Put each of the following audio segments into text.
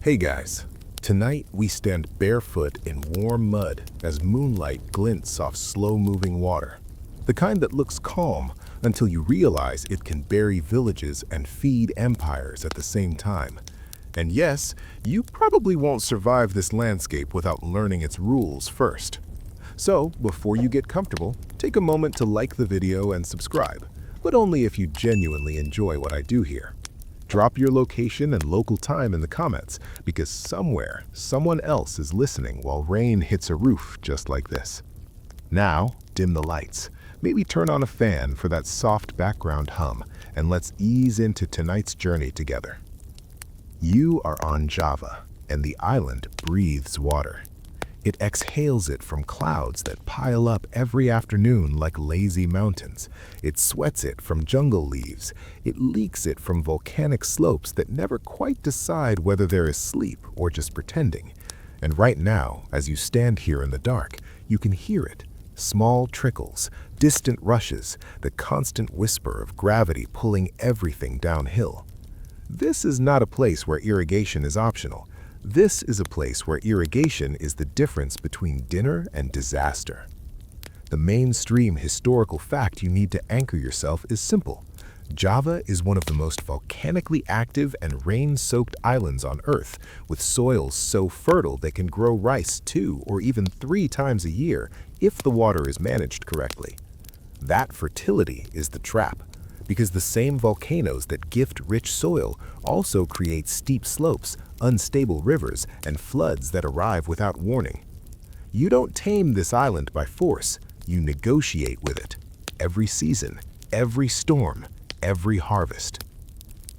Hey guys, tonight we stand barefoot in warm mud as moonlight glints off slow-moving water. The kind that looks calm until you realize it can bury villages and feed empires at the same time. And yes, you probably won't survive this landscape without learning its rules first. So, before you get comfortable, take a moment to like the video and subscribe, but only if you genuinely enjoy what I do here. Drop your location and local time in the comments, because somewhere, someone else is listening while rain hits a roof just like this. Now, dim the lights. Maybe turn on a fan for that soft background hum, and let's ease into tonight's journey together. You are on Java, and the island breathes water. It exhales it from clouds that pile up every afternoon like lazy mountains. It sweats it from jungle leaves. It leaks it from volcanic slopes that never quite decide whether they're asleep or just pretending. And right now, as you stand here in the dark, you can hear it. Small trickles, distant rushes, the constant whisper of gravity pulling everything downhill. This is not a place where irrigation is optional. This is a place where irrigation is the difference between dinner and disaster. The mainstream historical fact you need to anchor yourself is simple. Java is one of the most volcanically active and rain-soaked islands on Earth, with soils so fertile they can grow rice 2 or even 3 times a year if the water is managed correctly. That fertility is the trap, because the same volcanoes that gift rich soil also create steep slopes, unstable rivers, and floods that arrive without warning. You don't tame this island by force, you negotiate with it. Every season, every storm, every harvest.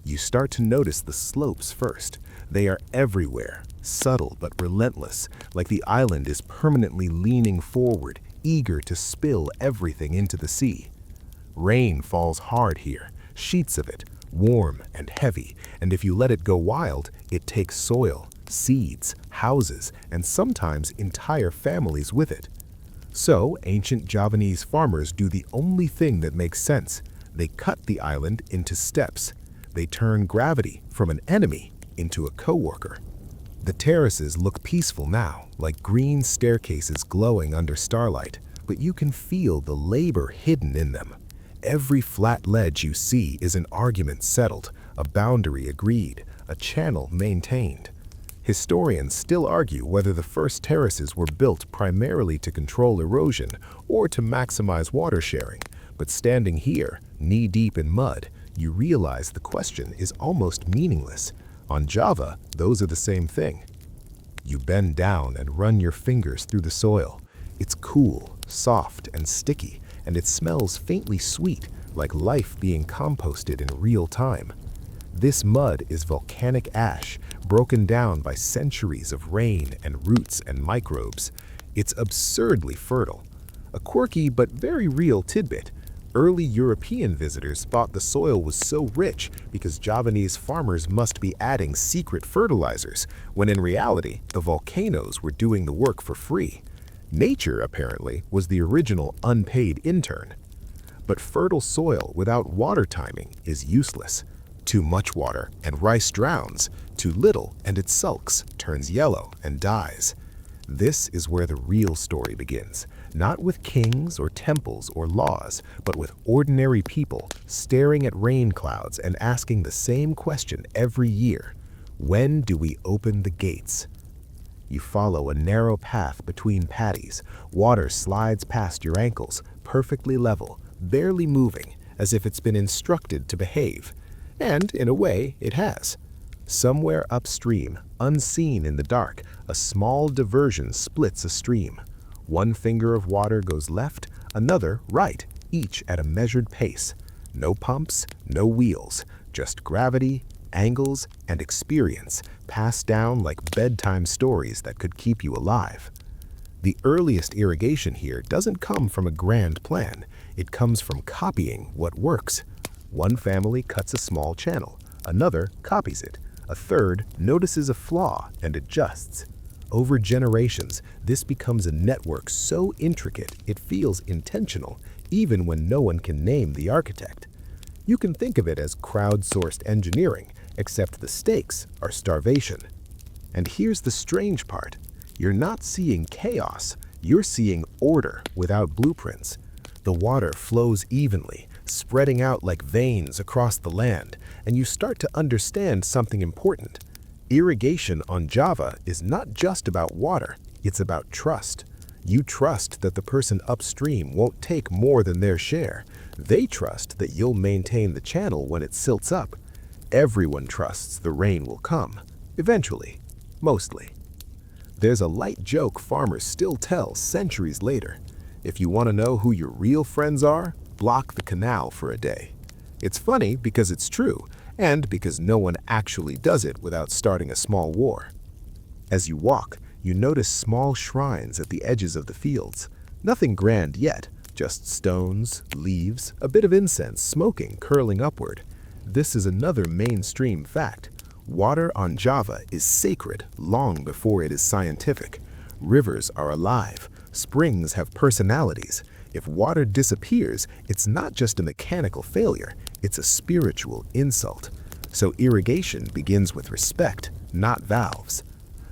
You start to notice the slopes first. They are everywhere, subtle but relentless, like the island is permanently leaning forward, eager to spill everything into the sea. Rain falls hard here, sheets of it, warm and heavy, and if you let it go wild, it takes soil, seeds, houses, and sometimes entire families with it. So, ancient Javanese farmers do the only thing that makes sense. They cut the island into steps. They turn gravity from an enemy into a coworker. The terraces look peaceful now, like green staircases glowing under starlight, but you can feel the labor hidden in them. Every flat ledge you see is an argument settled, a boundary agreed, a channel maintained. Historians still argue whether the first terraces were built primarily to control erosion or to maximize water sharing, but standing here, knee-deep in mud, you realize the question is almost meaningless. On Java, those are the same thing. You bend down and run your fingers through the soil. It's cool, soft, and sticky, and it smells faintly sweet, like life being composted in real time. This mud is volcanic ash, broken down by centuries of rain and roots and microbes. It's absurdly fertile. A quirky but very real tidbit. Early European visitors thought the soil was so rich because Javanese farmers must be adding secret fertilizers, when in reality, the volcanoes were doing the work for free. Nature, apparently, was the original unpaid intern. But fertile soil without water timing is useless. Too much water and rice drowns. Too little and it sulks, turns yellow, and dies. This is where the real story begins. Not with kings or temples or laws, but with ordinary people staring at rain clouds and asking the same question every year. When do we open the gates? You follow a narrow path between paddies. Water slides past your ankles, perfectly level, barely moving, as if it's been instructed to behave. And, in a way, it has. Somewhere upstream, unseen in the dark, a small diversion splits a stream. One finger of water goes left, another right, each at a measured pace. No pumps, no wheels, just gravity, angles, and experience passed down like bedtime stories that could keep you alive. The earliest irrigation here doesn't come from a grand plan. It comes from copying what works. One family cuts a small channel, another copies it, a third notices a flaw and adjusts. Over generations, this becomes a network so intricate it feels intentional, even when no one can name the architect. You can think of it as crowdsourced engineering, except the stakes are starvation. And here's the strange part. You're not seeing chaos, you're seeing order without blueprints. The water flows evenly, spreading out like veins across the land, and you start to understand something important. Irrigation on Java is not just about water, it's about trust. You trust that the person upstream won't take more than their share. They trust that you'll maintain the channel when it silts up. Everyone trusts the rain will come, eventually, mostly. There's a light joke farmers still tell centuries later. If you want to know who your real friends are, block the canal for a day. It's funny because it's true, and because no one actually does it without starting a small war. As you walk, you notice small shrines at the edges of the fields. Nothing grand yet, just stones, leaves, a bit of incense smoking curling upward. This is another mainstream fact. Water on Java is sacred long before it is scientific. Rivers are alive. Springs have personalities. If water disappears, it's not just a mechanical failure, it's a spiritual insult. So irrigation begins with respect, not valves.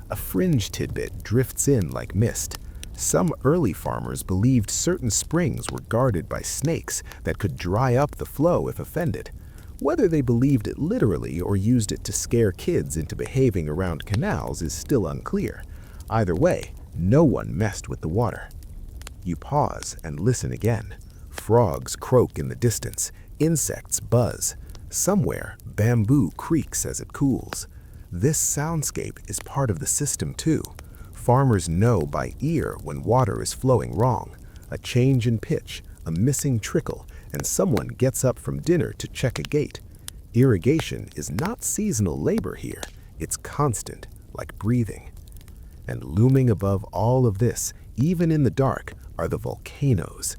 A fringe tidbit drifts in like mist. Some early farmers believed certain springs were guarded by snakes that could dry up the flow if offended. Whether they believed it literally or used it to scare kids into behaving around canals is still unclear. Either way, no one messed with the water. You pause and listen again. Frogs croak in the distance. Insects buzz. Somewhere, bamboo creaks as it cools. This soundscape is part of the system too. Farmers know by ear when water is flowing wrong. A change in pitch, a missing trickle, and someone gets up from dinner to check a gate. Irrigation is not seasonal labor here. It's constant, like breathing. And looming above all of this, even in the dark, are the volcanoes.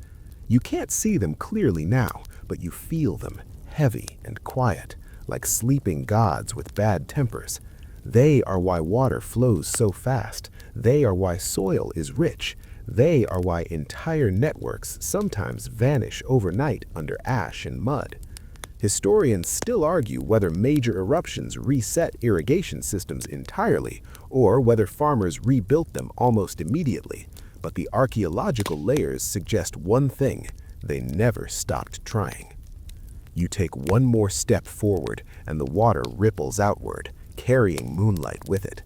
You can't see them clearly now, but you feel them, heavy and quiet, like sleeping gods with bad tempers. They are why water flows so fast. They are why soil is rich. They are why entire networks sometimes vanish overnight under ash and mud. Historians still argue whether major eruptions reset irrigation systems entirely or whether farmers rebuilt them almost immediately. But the archaeological layers suggest one thing: they never stopped trying. You take one more step forward and the water ripples outward, carrying moonlight with it.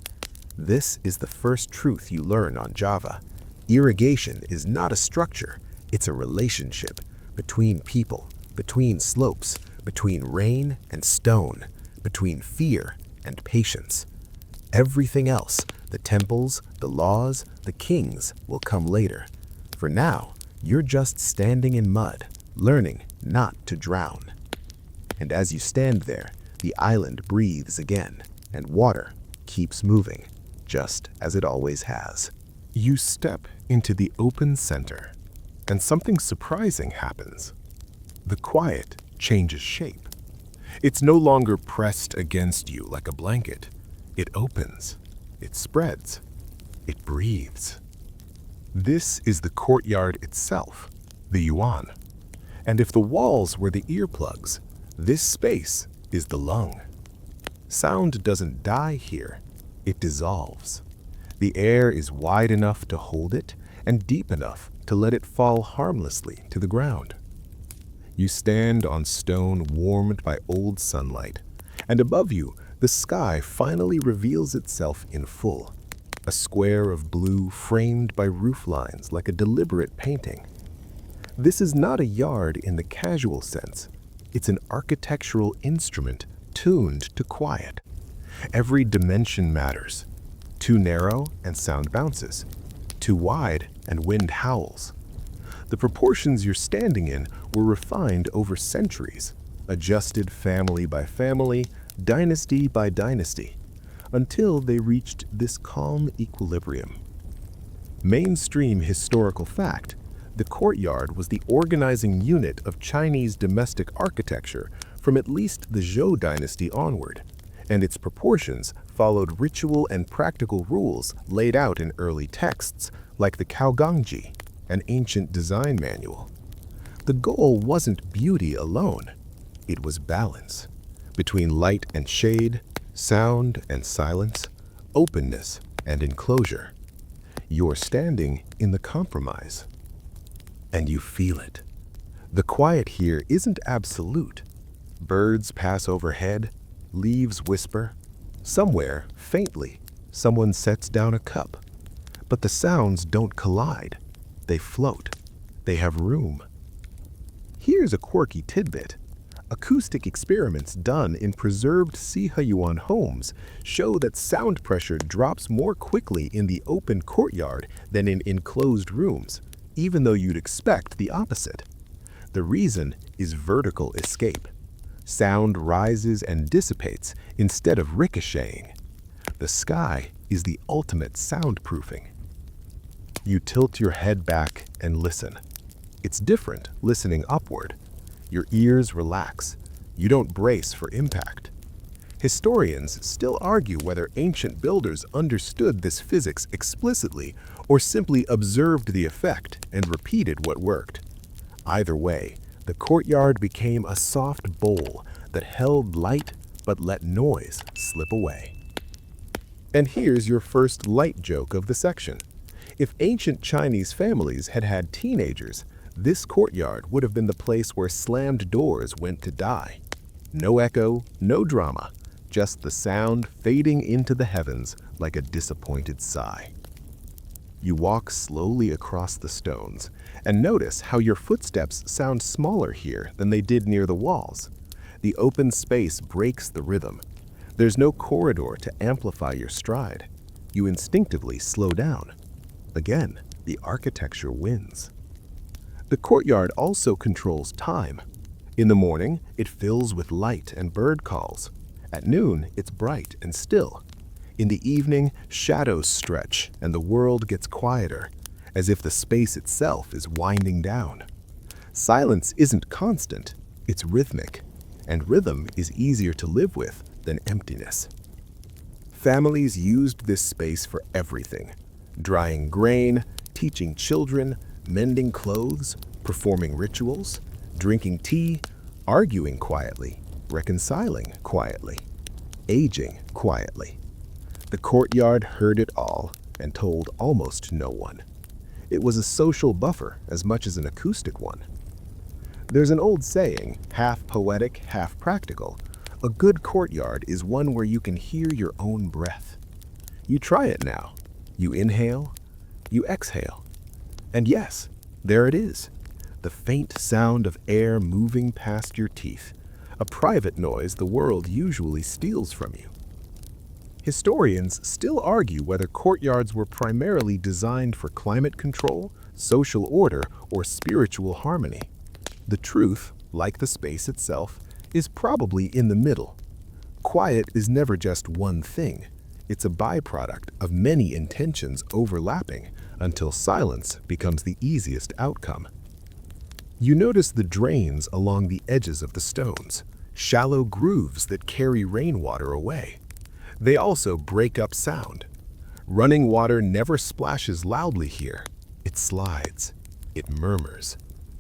This is the first truth you learn on Java. Irrigation is not a structure, it's a relationship between people, between slopes, between rain and stone, between fear and patience. Everything else, the temples, the laws, the kings, will come later. For now, you're just standing in mud, learning not to drown. And as you stand there, the island breathes again, and water keeps moving, just as it always has. You step into the open center, and something surprising happens. The quiet changes shape. It's no longer pressed against you like a blanket. It opens, it spreads, it breathes. This is the courtyard itself, the yuan. And if the walls were the earplugs, this space is the lung. Sound doesn't die here, it dissolves. The air is wide enough to hold it and deep enough to let it fall harmlessly to the ground. You stand on stone warmed by old sunlight, and above you, the sky finally reveals itself in full. A square of blue framed by roof lines like a deliberate painting. This is not a yard in the casual sense. It's an architectural instrument tuned to quiet. Every dimension matters. Too narrow and sound bounces. Too wide and wind howls. The proportions you're standing in were refined over centuries, adjusted family by family, dynasty by dynasty, until they reached this calm equilibrium. Mainstream historical fact: the courtyard was the organizing unit of Chinese domestic architecture from at least the Zhou dynasty onward, and its proportions followed ritual and practical rules laid out in early texts like the Caogangji, an ancient design manual. The goal wasn't beauty alone, it was balance. Between light and shade, sound and silence, openness, and enclosure. You're standing in the compromise. And you feel it. The quiet here isn't absolute. Birds pass overhead, leaves whisper. Somewhere, faintly, someone sets down a cup. But the sounds don't collide. They float. They have room. Here's a quirky tidbit. Acoustic experiments done in preserved Sihayuan homes show that sound pressure drops more quickly in the open courtyard than in enclosed rooms, even though you'd expect the opposite. The reason is vertical escape. Sound rises and dissipates instead of ricocheting. The sky is the ultimate soundproofing. You tilt your head back and listen. It's different listening upward. Your ears relax. You don't brace for impact. Historians still argue whether ancient builders understood this physics explicitly or simply observed the effect and repeated what worked. Either way, the courtyard became a soft bowl that held light but let noise slip away. And here's your first light joke of the section. If ancient Chinese families had had teenagers, this courtyard would have been the place where slammed doors went to die. No echo, no drama, just the sound fading into the heavens like a disappointed sigh. You walk slowly across the stones and notice how your footsteps sound smaller here than they did near the walls. The open space breaks the rhythm. There's no corridor to amplify your stride. You instinctively slow down. Again, the architecture wins. The courtyard also controls time. In the morning, it fills with light and bird calls. At noon, it's bright and still. In the evening, shadows stretch and the world gets quieter, as if the space itself is winding down. Silence isn't constant, it's rhythmic, and rhythm is easier to live with than emptiness. Families used this space for everything: drying grain, teaching children, mending clothes, performing rituals, drinking tea, arguing quietly, reconciling quietly, aging quietly. The courtyard heard it all and told almost no one. It was a social buffer as much as an acoustic one. There's an old saying, half poetic, half practical. A good courtyard is one where you can hear your own breath. You try it now. You inhale, you exhale. And yes, there it is, the faint sound of air moving past your teeth, a private noise the world usually steals from you. Historians still argue whether courtyards were primarily designed for climate control, social order, or spiritual harmony. The truth, like the space itself, is probably in the middle. Quiet is never just one thing. It's a byproduct of many intentions overlapping until silence becomes the easiest outcome. You notice the drains along the edges of the stones, shallow grooves that carry rainwater away. They also break up sound. Running water never splashes loudly here. It slides. It murmurs.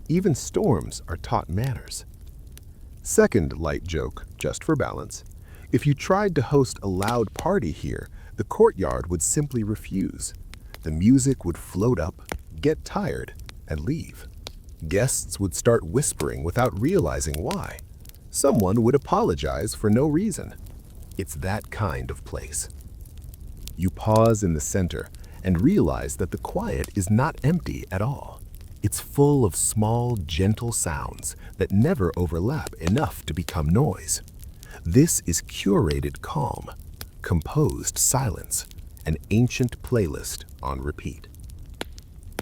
Even storms are taught manners. Second light joke, just for balance. If you tried to host a loud party here, the courtyard would simply refuse. The music would float up, get tired, and leave. Guests would start whispering without realizing why. Someone would apologize for no reason. It's that kind of place. You pause in the center and realize that the quiet is not empty at all. It's full of small, gentle sounds that never overlap enough to become noise. This is curated calm, composed silence, an ancient playlist on repeat.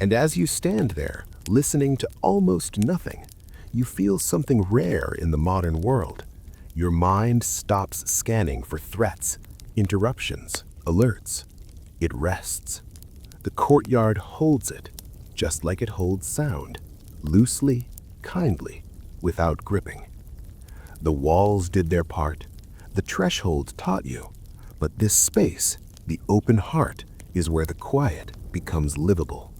And as you stand there, listening to almost nothing, you feel something rare in the modern world. Your mind stops scanning for threats, interruptions, alerts. It rests. The courtyard holds it, just like it holds sound, loosely, kindly, without gripping. The walls did their part. The threshold taught you. But this space, the open heart, is where the quiet becomes livable.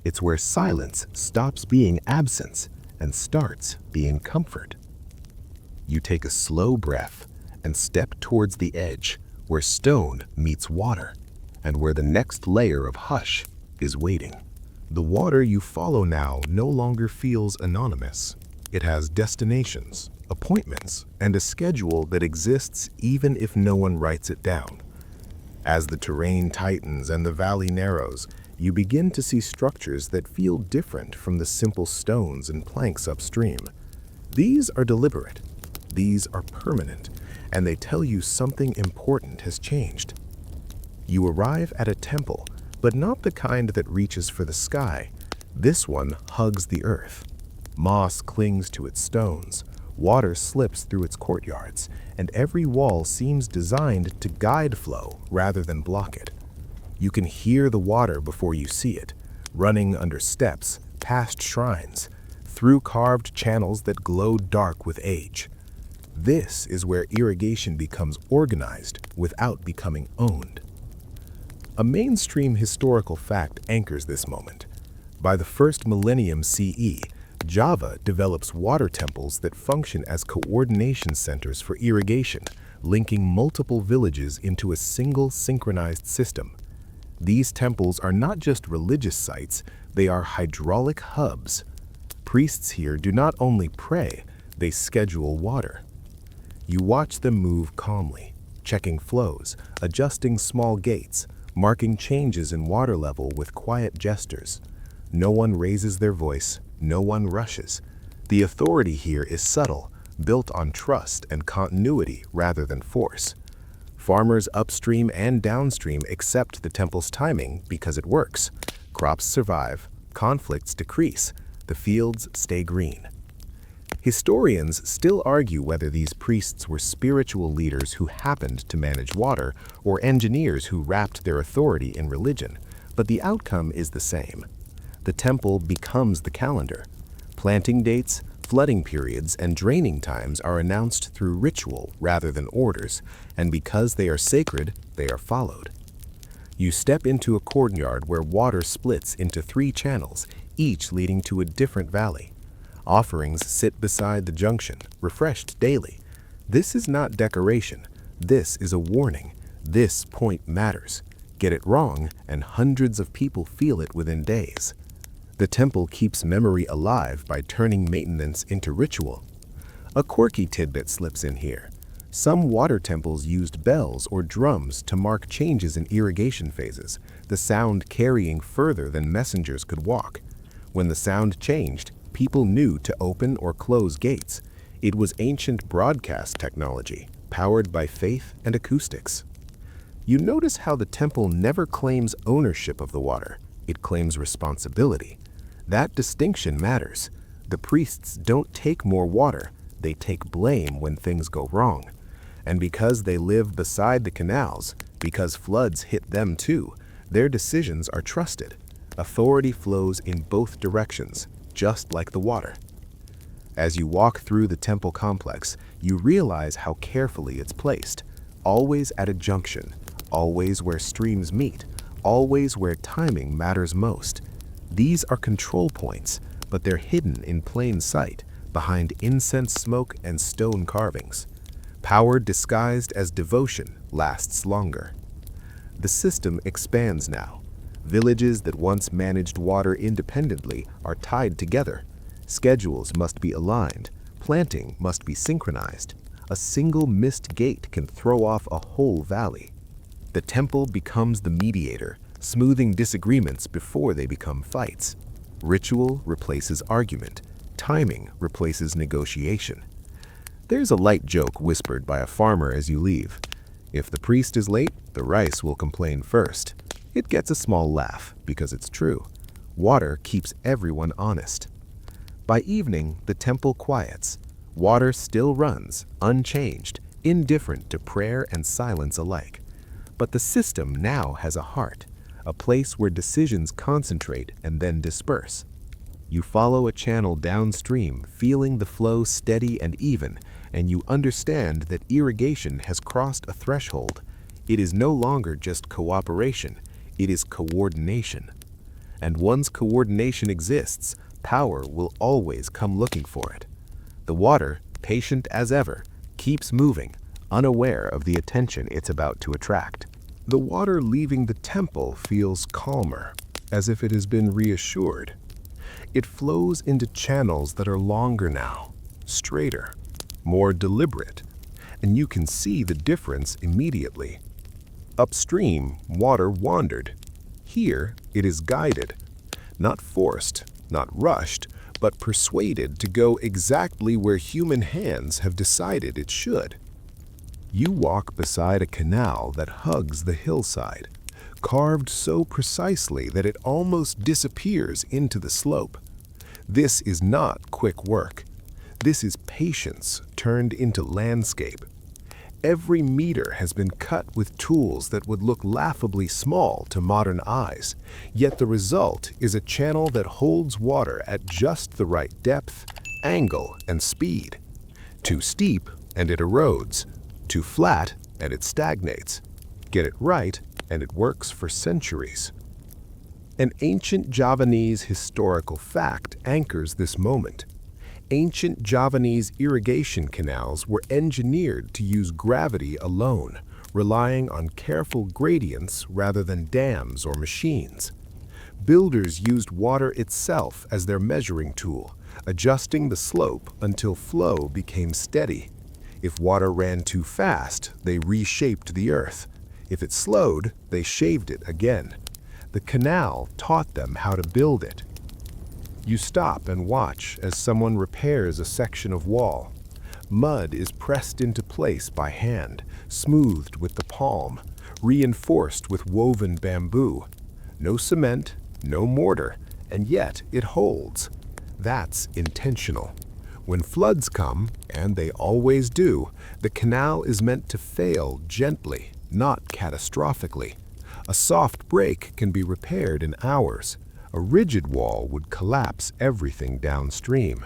It's where silence stops being absence and starts being comfort. You take a slow breath and step towards the edge where stone meets water, and where the next layer of hush is waiting. The water you follow now no longer feels anonymous. It has destinations, appointments, and a schedule that exists even if no one writes it down. As the terrain tightens and the valley narrows, you begin to see structures that feel different from the simple stones and planks upstream. These are deliberate, these are permanent, and they tell you something important has changed. You arrive at a temple, but not the kind that reaches for the sky. This one hugs the earth. Moss clings to its stones, water slips through its courtyards, and every wall seems designed to guide flow rather than block it. You can hear the water before you see it, running under steps, past shrines, through carved channels that glow dark with age. This is where irrigation becomes organized without becoming owned. A mainstream historical fact anchors this moment. By the first millennium CE, Java develops water temples that function as coordination centers for irrigation, linking multiple villages into a single synchronized system. These temples are not just religious sites, they are hydraulic hubs. Priests here do not only pray, they schedule water. You watch them move calmly, checking flows, adjusting small gates, marking changes in water level with quiet gestures. No one raises their voice, no one rushes. The authority here is subtle, built on trust and continuity rather than force. Farmers upstream and downstream accept the temple's timing because it works. Crops survive, conflicts decrease, the fields stay green. Historians still argue whether these priests were spiritual leaders who happened to manage water or engineers who wrapped their authority in religion, but the outcome is the same. The temple becomes the calendar. Planting dates, flooding periods, and draining times are announced through ritual rather than orders, and because they are sacred, they are followed. You step into a courtyard where water splits into 3 channels, each leading to a different valley. Offerings sit beside the junction, refreshed daily. This is not decoration. This is a warning. This point matters. Get it wrong, and hundreds of people feel it within days. The temple keeps memory alive by turning maintenance into ritual. A quirky tidbit slips in here. Some water temples used bells or drums to mark changes in irrigation phases, the sound carrying further than messengers could walk. When the sound changed, people knew to open or close gates. It was ancient broadcast technology, powered by faith and acoustics. You notice how the temple never claims ownership of the water. It claims responsibility. That distinction matters. The priests don't take more water, they take blame when things go wrong. And because they live beside the canals, because floods hit them too, their decisions are trusted. Authority flows in both directions, just like the water. As you walk through the temple complex, you realize how carefully it's placed. Always at a junction, always where streams meet, always where timing matters most. These are control points, but they're hidden in plain sight, behind incense smoke and stone carvings. Power disguised as devotion lasts longer. The system expands now. Villages that once managed water independently are tied together. Schedules must be aligned. Planting must be synchronized. A single missed gate can throw off a whole valley. The temple becomes the mediator, smoothing disagreements before they become fights. Ritual replaces argument. Timing replaces negotiation. There's a light joke whispered by a farmer as you leave. If the priest is late, the rice will complain first. It gets a small laugh because it's true. Water keeps everyone honest. By evening, the temple quiets. Water still runs, unchanged, indifferent to prayer and silence alike. But the system now has a heart, a place where decisions concentrate and then disperse. You follow a channel downstream, feeling the flow steady and even, and you understand that irrigation has crossed a threshold. It is no longer just cooperation, it is coordination. And once coordination exists, power will always come looking for it. The water, patient as ever, keeps moving, unaware of the attention it's about to attract. The water leaving the temple feels calmer, as if it has been reassured. It flows into channels that are longer now, straighter, more deliberate, and you can see the difference immediately. Upstream, water wandered. Here, it is guided, not forced, not rushed, but persuaded to go exactly where human hands have decided it should. You walk beside a canal that hugs the hillside, carved so precisely that it almost disappears into the slope. This is not quick work. This is patience turned into landscape. Every meter has been cut with tools that would look laughably small to modern eyes, yet the result is a channel that holds water at just the right depth, angle, and speed. Too steep, and it erodes. Too flat, and it stagnates. Get it right, and it works for centuries. An ancient Javanese historical fact anchors this moment. Ancient Javanese irrigation canals were engineered to use gravity alone, relying on careful gradients rather than dams or machines. Builders used water itself as their measuring tool, adjusting the slope until flow became steady. If water ran too fast, they reshaped the earth. If it slowed, they shaved it again. The canal taught them how to build it. You stop and watch as someone repairs a section of wall. Mud is pressed into place by hand, smoothed with the palm, reinforced with woven bamboo. No cement, no mortar, and yet it holds. That's intentional. When floods come, and they always do, the canal is meant to fail gently, not catastrophically. A soft break can be repaired in hours. A rigid wall would collapse everything downstream.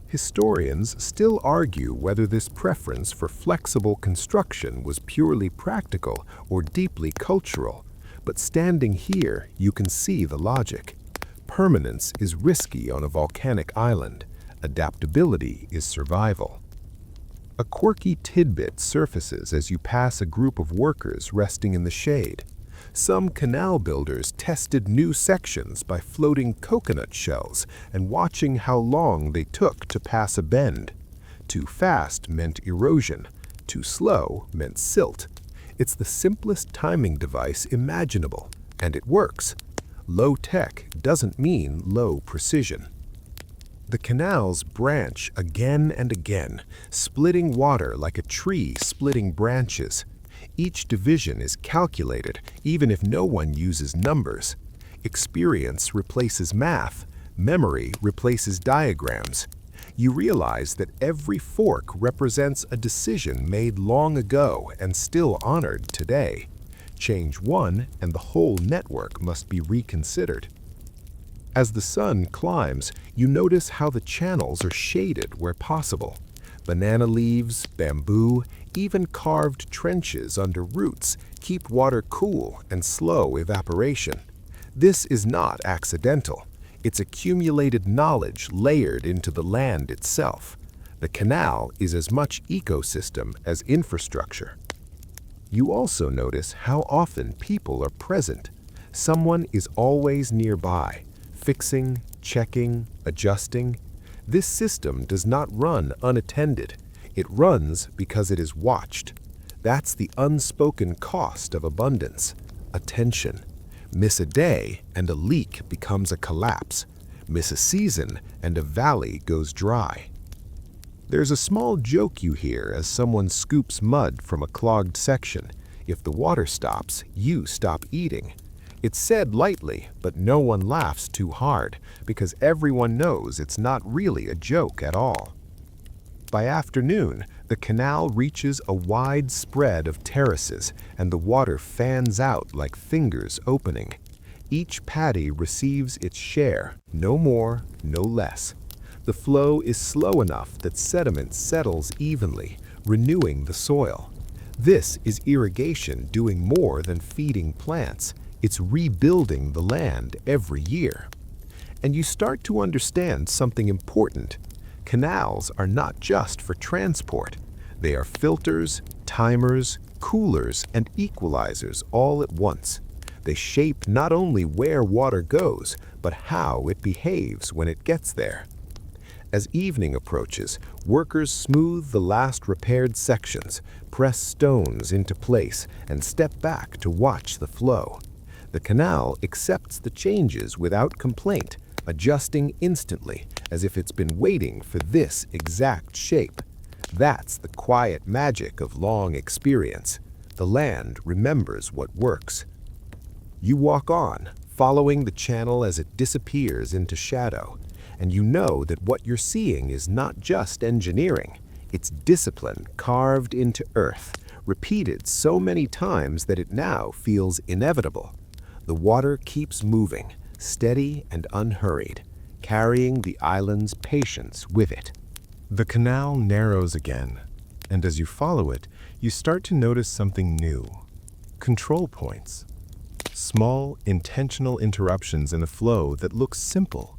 Historians still argue whether this preference for flexible construction was purely practical or deeply cultural, but standing here, you can see the logic. Permanence is risky on a volcanic island. Adaptability is survival. A quirky tidbit surfaces as you pass a group of workers resting in the shade. Some canal builders tested new sections by floating coconut shells and watching how long they took to pass a bend. Too fast meant erosion. Too slow meant silt. It's the simplest timing device imaginable, and it works. Low tech doesn't mean low precision. The canals branch again and again, splitting water like a tree splitting branches. Each division is calculated, even if no one uses numbers. Experience replaces math. Memory replaces diagrams. You realize that every fork represents a decision made long ago and still honored today. Change one, and the whole network must be reconsidered. As the sun climbs, you notice how the channels are shaded where possible. Banana leaves, bamboo, even carved trenches under roots keep water cool and slow evaporation. This is not accidental. It's accumulated knowledge layered into the land itself. The canal is as much ecosystem as infrastructure. You also notice how often people are present. Someone is always nearby, fixing, checking, adjusting. This system does not run unattended. It runs because it is watched. That's the unspoken cost of abundance. Attention. Miss a day and a leak becomes a collapse. Miss a season and a valley goes dry. There's a small joke you hear as someone scoops mud from a clogged section. If the water stops, you stop eating. It's said lightly, but no one laughs too hard because everyone knows it's not really a joke at all. By afternoon, the canal reaches a wide spread of terraces and the water fans out like fingers opening. Each paddy receives its share, no more, no less. The flow is slow enough that sediment settles evenly, renewing the soil. This is irrigation doing more than feeding plants. It's rebuilding the land every year. And you start to understand something important. Canals are not just for transport. They are filters, timers, coolers, and equalizers all at once. They shape not only where water goes, but how it behaves when it gets there. As evening approaches, workers smooth the last repaired sections, press stones into place, and step back to watch the flow. The canal accepts the changes without complaint, adjusting instantly, as if it's been waiting for this exact shape. That's the quiet magic of long experience. The land remembers what works. You walk on, following the channel as it disappears into shadow, and you know that what you're seeing is not just engineering. It's discipline carved into earth, repeated so many times that it now feels inevitable. The water keeps moving, steady and unhurried, carrying the island's patience with it. The canal narrows again, and as you follow it, you start to notice something new. Control points. Small, intentional interruptions in a flow that looks simple,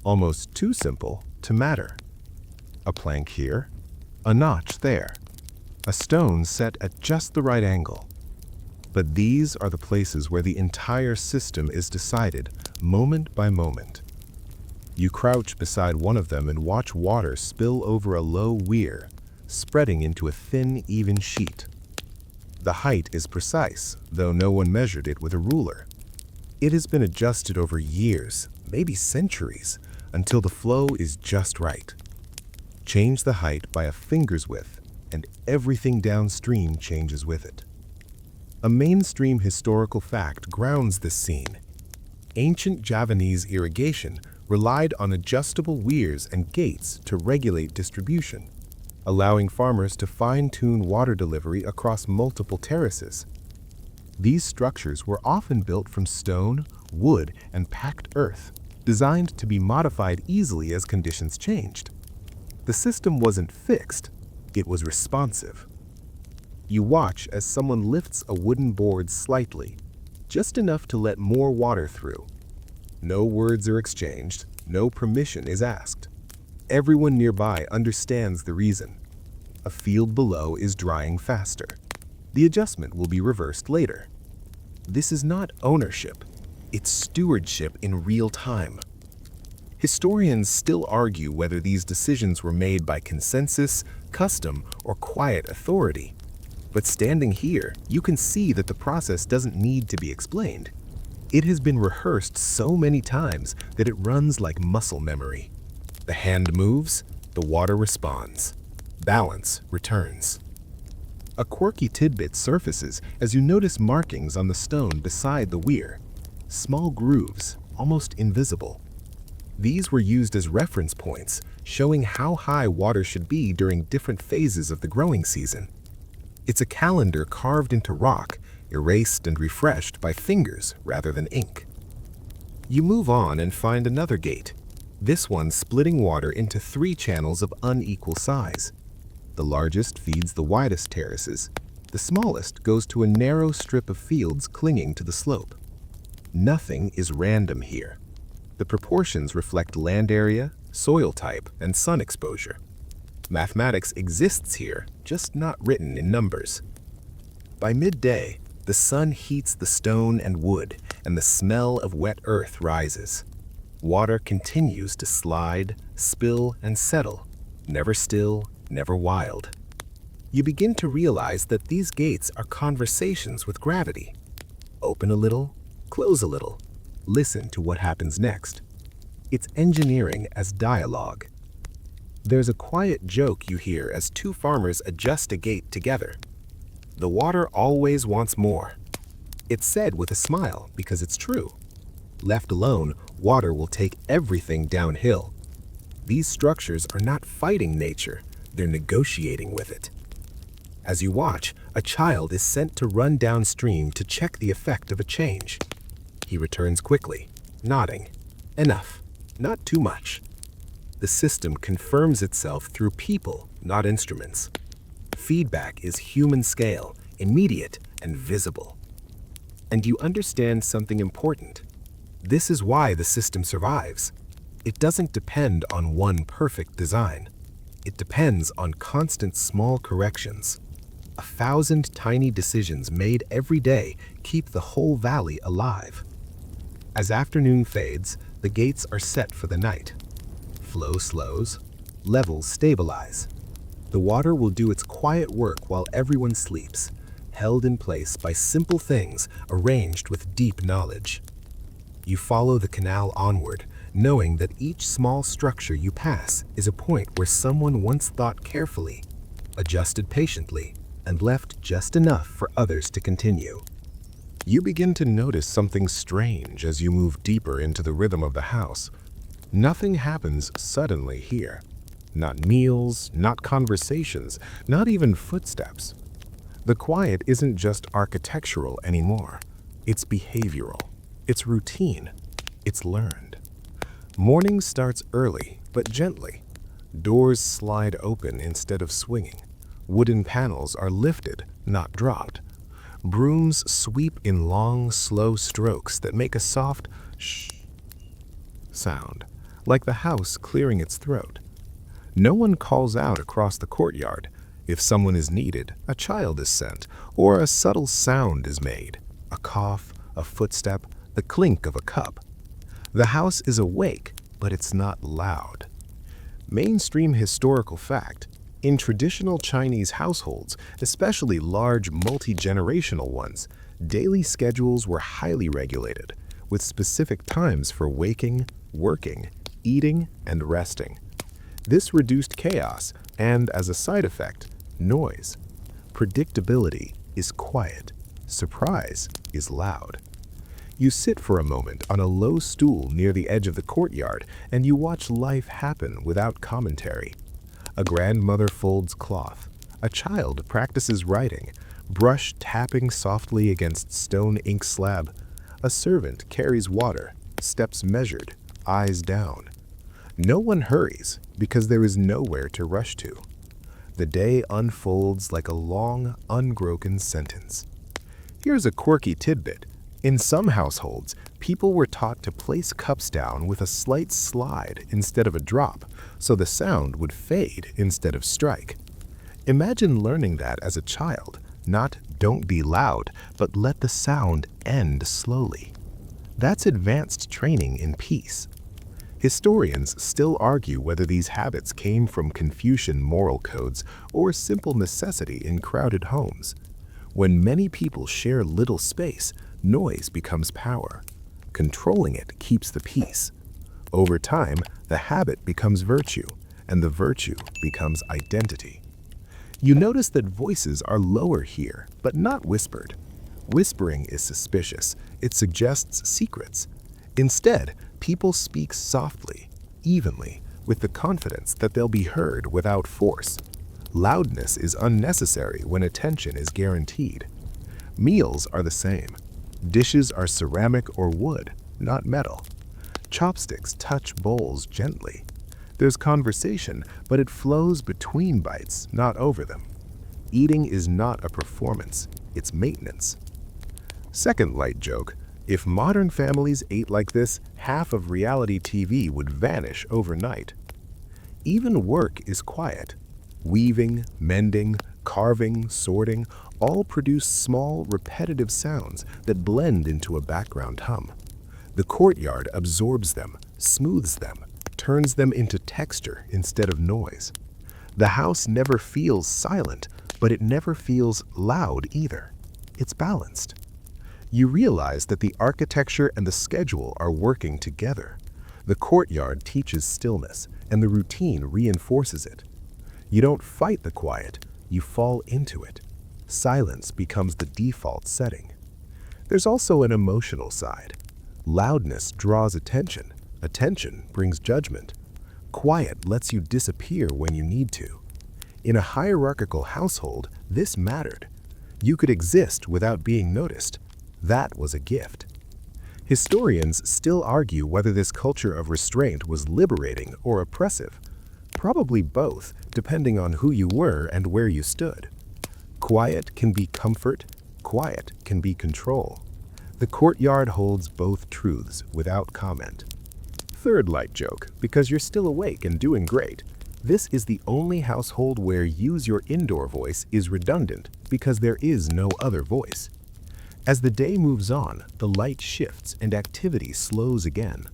almost too simple to matter. A plank here, a notch there, a stone set at just the right angle. But these are the places where the entire system is decided, moment by moment. You crouch beside one of them and watch water spill over a low weir, spreading into a thin, even sheet. The height is precise, though no one measured it with a ruler. It has been adjusted over years, maybe centuries, until the flow is just right. Change the height by a finger's width, and everything downstream changes with it. A mainstream historical fact grounds this scene. Ancient Javanese irrigation relied on adjustable weirs and gates to regulate distribution, allowing farmers to fine-tune water delivery across multiple terraces. These structures were often built from stone, wood, and packed earth, designed to be modified easily as conditions changed. The system wasn't fixed, it was responsive. You watch as someone lifts a wooden board slightly, just enough to let more water through. No words are exchanged, no permission is asked. Everyone nearby understands the reason. A field below is drying faster. The adjustment will be reversed later. This is not ownership, it's stewardship in real time. Historians still argue whether these decisions were made by consensus, custom, or quiet authority. But standing here, you can see that the process doesn't need to be explained. It has been rehearsed so many times that it runs like muscle memory. The hand moves, the water responds. Balance returns. A quirky tidbit surfaces as you notice markings on the stone beside the weir. Small grooves, almost invisible. These were used as reference points, showing how high water should be during different phases of the growing season. It's a calendar carved into rock, erased and refreshed by fingers rather than ink. You move on and find another gate, this one splitting water into 3 channels of unequal size. The largest feeds the widest terraces. The smallest goes to a narrow strip of fields clinging to the slope. Nothing is random here. The proportions reflect land area, soil type, and sun exposure. Mathematics exists here, just not written in numbers. By midday, the sun heats the stone and wood, and the smell of wet earth rises. Water continues to slide, spill, and settle, never still, never wild. You begin to realize that these gates are conversations with gravity. Open a little, close a little, listen to what happens next. It's engineering as dialogue. There's a quiet joke you hear as 2 farmers adjust a gate together. The water always wants more. It's said with a smile because it's true. Left alone, water will take everything downhill. These structures are not fighting nature, they're negotiating with it. As you watch, a child is sent to run downstream to check the effect of a change. He returns quickly, nodding. Enough, not too much. The system confirms itself through people, not instruments. Feedback is human scale, immediate and visible. And you understand something important. This is why the system survives. It doesn't depend on one perfect design. It depends on constant small corrections. 1,000 tiny decisions made every day keep the whole valley alive. As afternoon fades, the gates are set for the night. Flow slows, levels stabilize. The water will do its quiet work while everyone sleeps, held in place by simple things arranged with deep knowledge. You follow the canal onward, knowing that each small structure you pass is a point where someone once thought carefully, adjusted patiently, and left just enough for others to continue. You begin to notice something strange as you move deeper into the rhythm of the house. Nothing happens suddenly here. Not meals, not conversations, not even footsteps. The quiet isn't just architectural anymore. It's behavioral. It's routine. It's learned. Morning starts early, but gently. Doors slide open instead of swinging. Wooden panels are lifted, not dropped. Brooms sweep in long, slow strokes that make a soft shh sound, like the house clearing its throat. No one calls out across the courtyard. If someone is needed, a child is sent, or a subtle sound is made. A cough, a footstep, the clink of a cup. The house is awake, but it's not loud. Mainstream historical fact: in traditional Chinese households, especially large multi-generational ones, daily schedules were highly regulated, with specific times for waking, working, eating, and resting. This reduced chaos and, as a side effect, noise. Predictability is quiet. Surprise is loud. You sit for a moment on a low stool near the edge of the courtyard and you watch life happen without commentary. A grandmother folds cloth. A child practices writing, brush tapping softly against stone ink slab. A servant carries water, steps measured, eyes down. No one hurries because there is nowhere to rush to. The day unfolds like a long, unbroken sentence. Here's a quirky tidbit. In some households, people were taught to place cups down with a slight slide instead of a drop, so the sound would fade instead of strike. Imagine learning that as a child, not "don't be loud," but let the sound end slowly. That's advanced training in peace. Historians still argue whether these habits came from Confucian moral codes or simple necessity in crowded homes. When many people share little space, noise becomes power. Controlling it keeps the peace. Over time, the habit becomes virtue, and the virtue becomes identity. You notice that voices are lower here, but not whispered. Whispering is suspicious. It suggests secrets. Instead, people speak softly, evenly, with the confidence that they'll be heard without force. Loudness is unnecessary when attention is guaranteed. Meals are the same. Dishes are ceramic or wood, not metal. Chopsticks touch bowls gently. There's conversation, but it flows between bites, not over them. Eating is not a performance, it's maintenance. Second light joke: if modern families ate like this, half of reality TV would vanish overnight. Even work is quiet. Weaving, mending, carving, sorting all produce small, repetitive sounds that blend into a background hum. The courtyard absorbs them, smooths them, turns them into texture instead of noise. The house never feels silent, but it never feels loud either. It's balanced. You realize that the architecture and the schedule are working together. The courtyard teaches stillness, and the routine reinforces it. You don't fight the quiet, you fall into it. Silence becomes the default setting. There's also an emotional side. Loudness draws attention. Attention brings judgment. Quiet lets you disappear when you need to. In a hierarchical household, this mattered. You could exist without being noticed. That was a gift. Historians still argue whether this culture of restraint was liberating or oppressive. Probably both, depending on who you were and where you stood. Quiet can be comfort, quiet can be control. The courtyard holds both truths without comment. Third light joke, because you're still awake and doing great. This is the only household where use your indoor voice is redundant because there is no other voice. As the day moves on, the light shifts and activity slows again.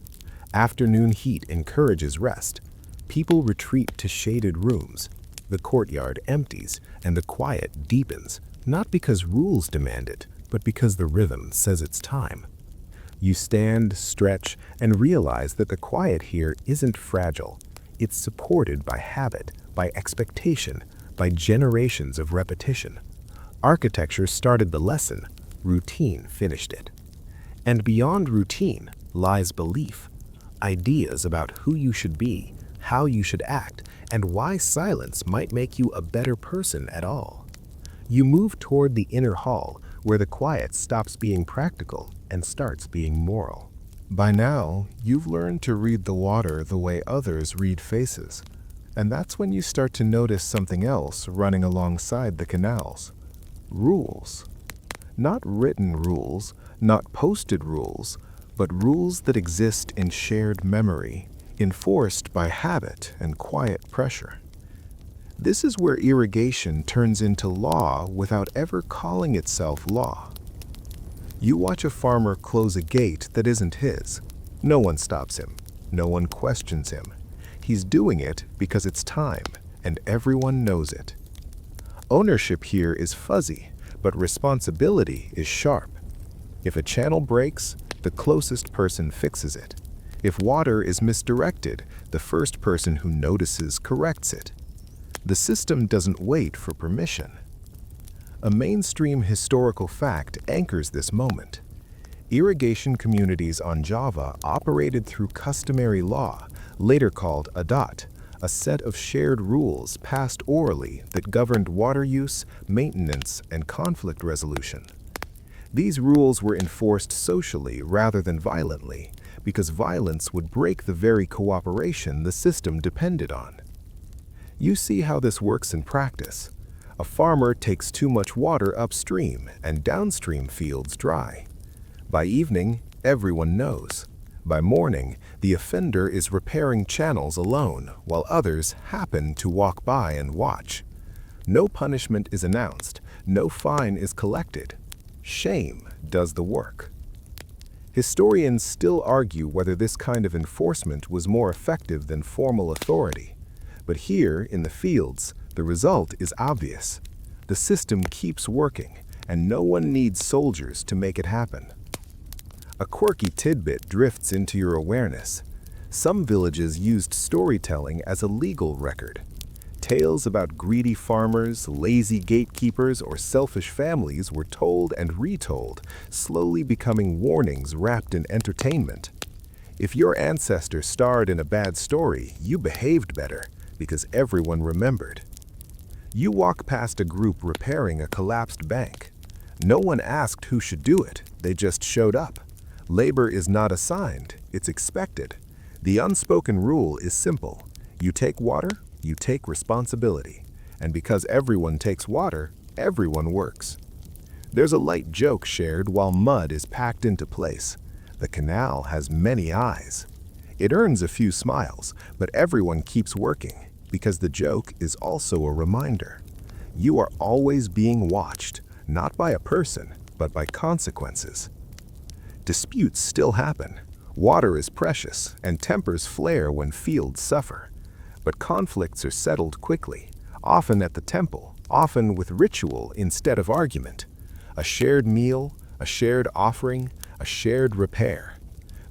Afternoon heat encourages rest. People retreat to shaded rooms. The courtyard empties and the quiet deepens, not because rules demand it, but because the rhythm says it's time. You stand, stretch, and realize that the quiet here isn't fragile. It's supported by habit, by expectation, by generations of repetition. Architecture started the lesson, routine finished it. And beyond routine lies belief, ideas about who you should be, how you should act, and why silence might make you a better person at all. You move toward the inner hall, where the quiet stops being practical and starts being moral. By now, you've learned to read the water the way others read faces. And that's when you start to notice something else running alongside the canals. Rules. Not written rules, not posted rules, but rules that exist in shared memory, enforced by habit and quiet pressure. This is where irrigation turns into law without ever calling itself law. You watch a farmer close a gate that isn't his. No one stops him. No one questions him. He's doing it because it's time, and everyone knows it. Ownership here is fuzzy, but responsibility is sharp. If a channel breaks, the closest person fixes it. If water is misdirected, the first person who notices corrects it. The system doesn't wait for permission. A mainstream historical fact anchors this moment. Irrigation communities on Java operated through customary law, later called adat, a set of shared rules passed orally that governed water use, maintenance, and conflict resolution. These rules were enforced socially rather than violently, because violence would break the very cooperation the system depended on. You see how this works in practice. A farmer takes too much water upstream and downstream fields dry. By evening, everyone knows. By morning, the offender is repairing channels alone, while others happen to walk by and watch. No punishment is announced, no fine is collected. Shame does the work. Historians still argue whether this kind of enforcement was more effective than formal authority. But here, in the fields, the result is obvious. The system keeps working, and no one needs soldiers to make it happen. A quirky tidbit drifts into your awareness. Some villages used storytelling as a legal record. Tales about greedy farmers, lazy gatekeepers, or selfish families were told and retold, slowly becoming warnings wrapped in entertainment. If your ancestor starred in a bad story, you behaved better, because everyone remembered. You walk past a group repairing a collapsed bank. No one asked who should do it, they just showed up. Labor is not assigned, it's expected. The unspoken rule is simple. You take water, you take responsibility. And because everyone takes water, everyone works. There's a light joke shared while mud is packed into place. The canal has many eyes. It earns a few smiles, but everyone keeps working, because the joke is also a reminder. You are always being watched, not by a person, but by consequences. Disputes still happen. Water is precious, and tempers flare when fields suffer. But conflicts are settled quickly, often at the temple, often with ritual instead of argument. A shared meal, a shared offering, a shared repair.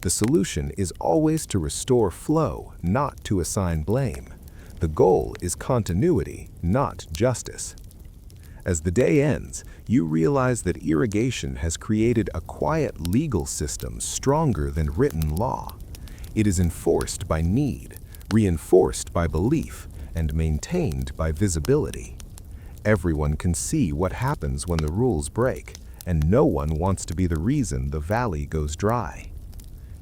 The solution is always to restore flow, not to assign blame. The goal is continuity, not justice. As the day ends, you realize that irrigation has created a quiet legal system stronger than written law. It is enforced by need, reinforced by belief, and maintained by visibility. Everyone can see what happens when the rules break, and no one wants to be the reason the valley goes dry.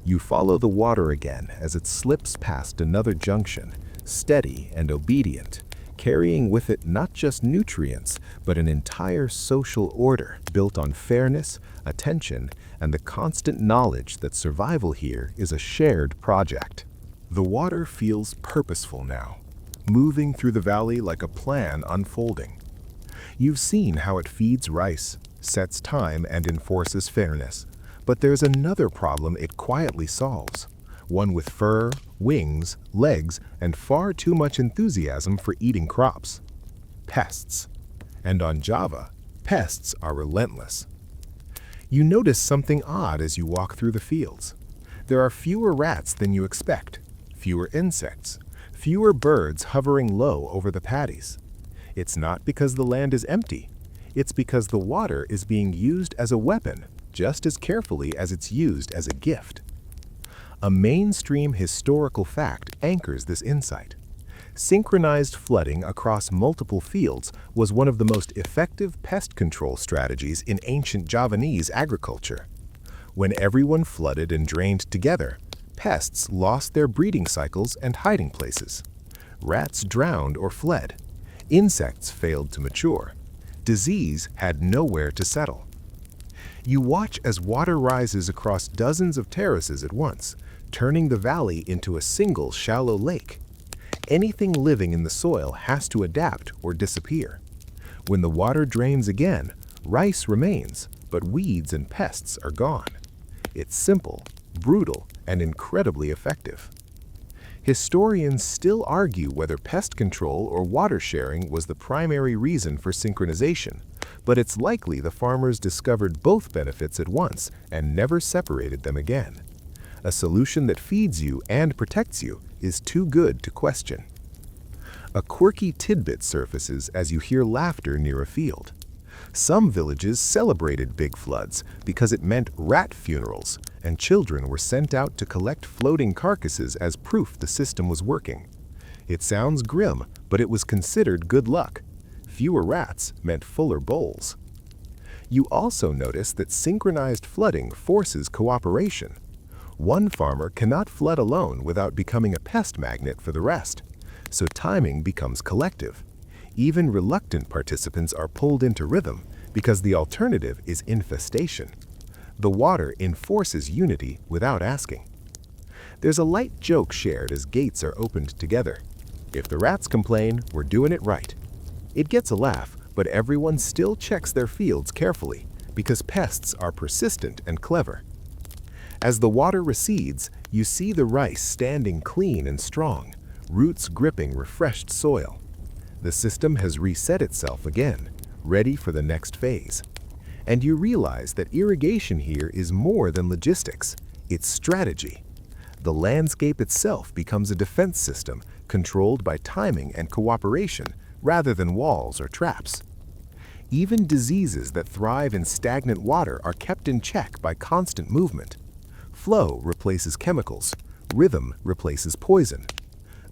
You follow the water again as it slips past another junction, steady and obedient, carrying with it not just nutrients, but an entire social order built on fairness, attention, and the constant knowledge that survival here is a shared project. The water feels purposeful now. moving through the valley like a plan unfolding. You've seen how it feeds rice, sets time, and enforces fairness. But there's another problem it quietly solves, one with fur, wings, legs, and far too much enthusiasm for eating crops: pests. And on Java, pests are relentless. You notice something odd as you walk through the fields. There are fewer rats than you expect, fewer insects, fewer birds hovering low over the paddies. It's not because the land is empty. It's because the water is being used as a weapon just as carefully as it's used as a gift. A mainstream historical fact anchors this insight. Synchronized flooding across multiple fields was one of the most effective pest control strategies in ancient Javanese agriculture. When everyone flooded and drained together, pests lost their breeding cycles and hiding places. Rats drowned or fled. Insects failed to mature. Disease had nowhere to settle. You watch as water rises across dozens of terraces at once, turning the valley into a single shallow lake. Anything living in the soil has to adapt or disappear. When the water drains again, rice remains, but weeds and pests are gone. It's simple, brutal, and incredibly effective. Historians still argue whether pest control or water sharing was the primary reason for synchronization, but it's likely the farmers discovered both benefits at once and never separated them again. A solution that feeds you and protects you is too good to question. A quirky tidbit surfaces as you hear laughter near a field. Some villages celebrated big floods because it meant rat funerals, and children were sent out to collect floating carcasses as proof the system was working. It sounds grim, but it was considered good luck. Fewer rats meant fuller bowls. You also notice that synchronized flooding forces cooperation. One farmer cannot flood alone without becoming a pest magnet for the rest, so timing becomes collective. Even reluctant participants are pulled into rhythm because the alternative is infestation. The water enforces unity without asking. There's a light joke shared as gates are opened together. If the rats complain, we're doing it right. It gets a laugh, but everyone still checks their fields carefully because pests are persistent and clever. As the water recedes, you see the rice standing clean and strong, roots gripping refreshed soil. The system has reset itself again, ready for the next phase. And you realize that irrigation here is more than logistics, it's strategy. The landscape itself becomes a defense system controlled by timing and cooperation rather than walls or traps. Even diseases that thrive in stagnant water are kept in check by constant movement. Flow replaces chemicals, rhythm replaces poison.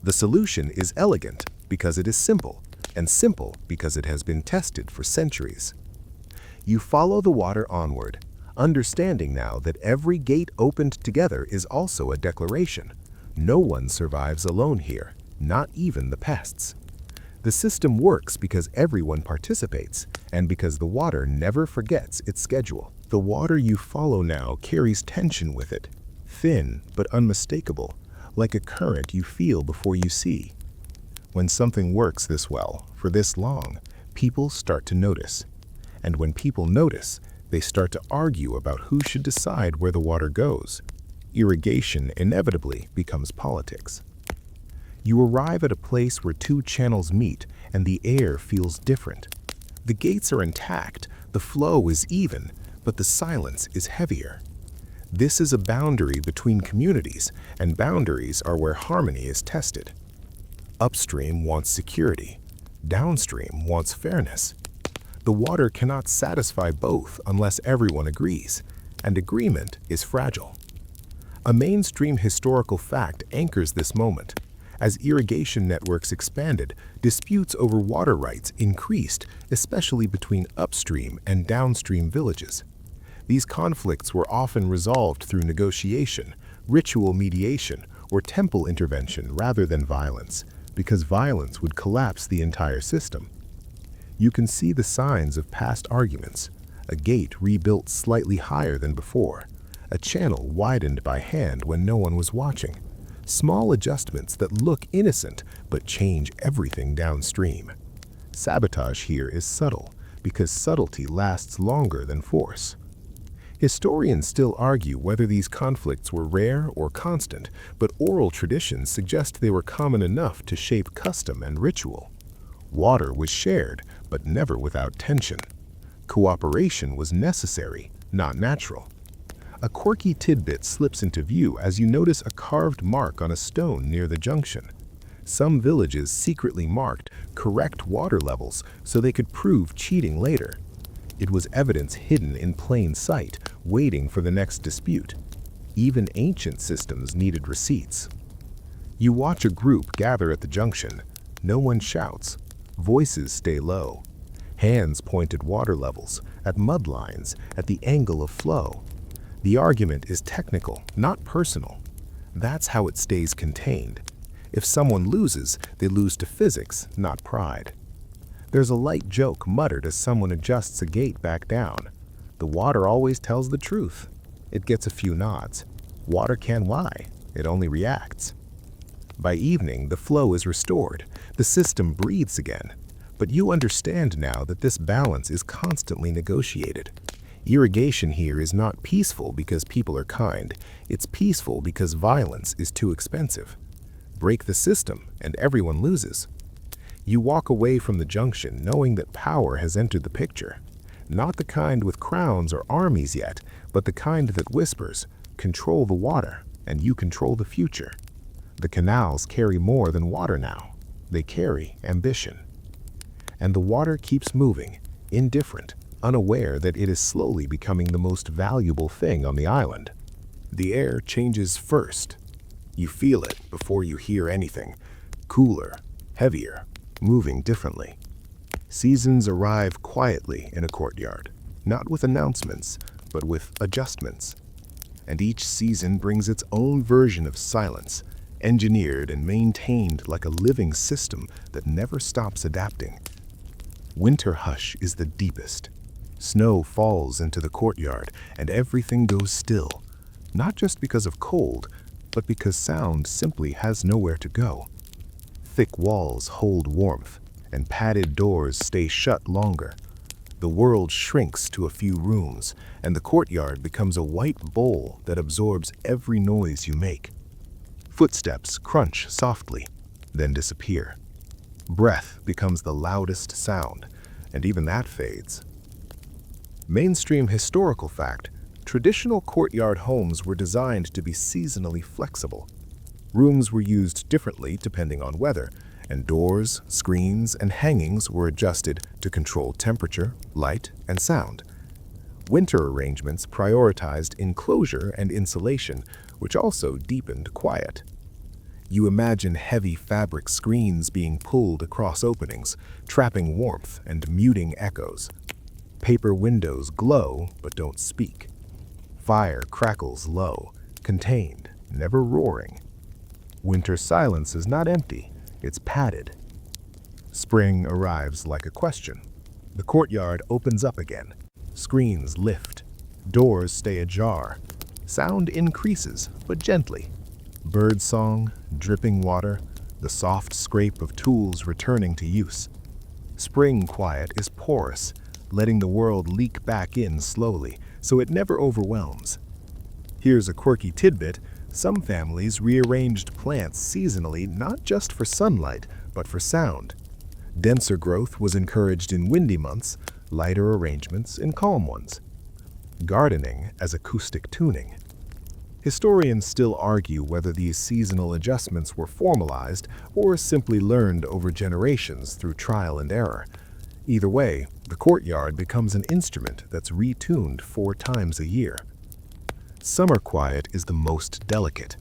The solution is elegant because it is simple, and simple because it has been tested for centuries. You follow the water onward, understanding now that every gate opened together is also a declaration. No one survives alone here, not even the pests. The system works because everyone participates, and because the water never forgets its schedule. The water you follow now carries tension with it, thin but unmistakable, like a current you feel before you see. When something works this well, for this long, people start to notice. And when people notice, they start to argue about who should decide where the water goes. Irrigation inevitably becomes politics. You arrive at a place where two channels meet and the air feels different. The gates are intact, the flow is even, but the silence is heavier. This is a boundary between communities, and boundaries are where harmony is tested. Upstream wants security. Downstream wants fairness. The water cannot satisfy both unless everyone agrees, and agreement is fragile. A mainstream historical fact anchors this moment. As irrigation networks expanded, disputes over water rights increased, especially between upstream and downstream villages. These conflicts were often resolved through negotiation, ritual mediation, or temple intervention rather than violence, because violence would collapse the entire system. You can see the signs of past arguments: a gate rebuilt slightly higher than before, a channel widened by hand when no one was watching, Small adjustments that look innocent but change everything downstream. Sabotage here is subtle because subtlety lasts longer than force. Historians still argue whether these conflicts were rare or constant, but oral traditions suggest they were common enough to shape custom and ritual. Water was shared, but never without tension. Cooperation was necessary, not natural. A quirky tidbit slips into view as you notice a carved mark on a stone near the junction. Some villages secretly marked correct water levels so they could prove cheating later. It was evidence hidden in plain sight, waiting for the next dispute. Even ancient systems needed receipts. You watch a group gather at the junction. No one shouts. Voices stay low. Hands point at water levels, at mud lines, at the angle of flow. The argument is technical, not personal. That's how it stays contained. If someone loses, they lose to physics, not pride. There's a light joke muttered as someone adjusts a gate back down. The water always tells the truth. It gets a few nods. Water can't lie. It only reacts. By evening, the flow is restored. The system breathes again. But you understand now that this balance is constantly negotiated. Irrigation here is not peaceful because people are kind. It's peaceful because violence is too expensive. Break the system and everyone loses. You walk away from the junction knowing that power has entered the picture. Not the kind with crowns or armies yet, but the kind that whispers, control the water and you control the future. The canals carry more than water now. They carry ambition. And the water keeps moving, indifferent, unaware that it is slowly becoming the most valuable thing on the island. The air changes first. You feel it before you hear anything. Cooler, heavier, moving differently. Seasons arrive quietly in a courtyard, not with announcements, but with adjustments. And each season brings its own version of silence, engineered and maintained like a living system that never stops adapting. Winter hush is the deepest. Snow falls into the courtyard and everything goes still, not just because of cold, but because sound simply has nowhere to go. Thick walls hold warmth, and padded doors stay shut longer. The world shrinks to a few rooms, and the courtyard becomes a white bowl that absorbs every noise you make. Footsteps crunch softly, then disappear. Breath becomes the loudest sound, and even that fades. Mainstream historical fact: traditional courtyard homes were designed to be seasonally flexible. Rooms were used differently depending on weather, and doors, screens, and hangings were adjusted to control temperature, light, and sound. Winter arrangements prioritized enclosure and insulation, which also deepened quiet. You imagine heavy fabric screens being pulled across openings, trapping warmth and muting echoes. Paper windows glow but don't speak. Fire crackles low, contained, never roaring. Winter silence is not empty, it's padded. Spring arrives like a question. The courtyard opens up again. Screens lift. Doors stay ajar. Sound increases, but gently. Bird song, dripping water, the soft scrape of tools returning to use. Spring quiet is porous, letting the world leak back in slowly, so it never overwhelms. Here's a quirky tidbit: some families rearranged plants seasonally not just for sunlight, but for sound. Denser growth was encouraged in windy months, lighter arrangements in calm ones. Gardening as acoustic tuning. Historians still argue whether these seasonal adjustments were formalized or simply learned over generations through trial and error. Either way, the courtyard becomes an instrument that's retuned 4 times a year. Summer quiet is the most delicate.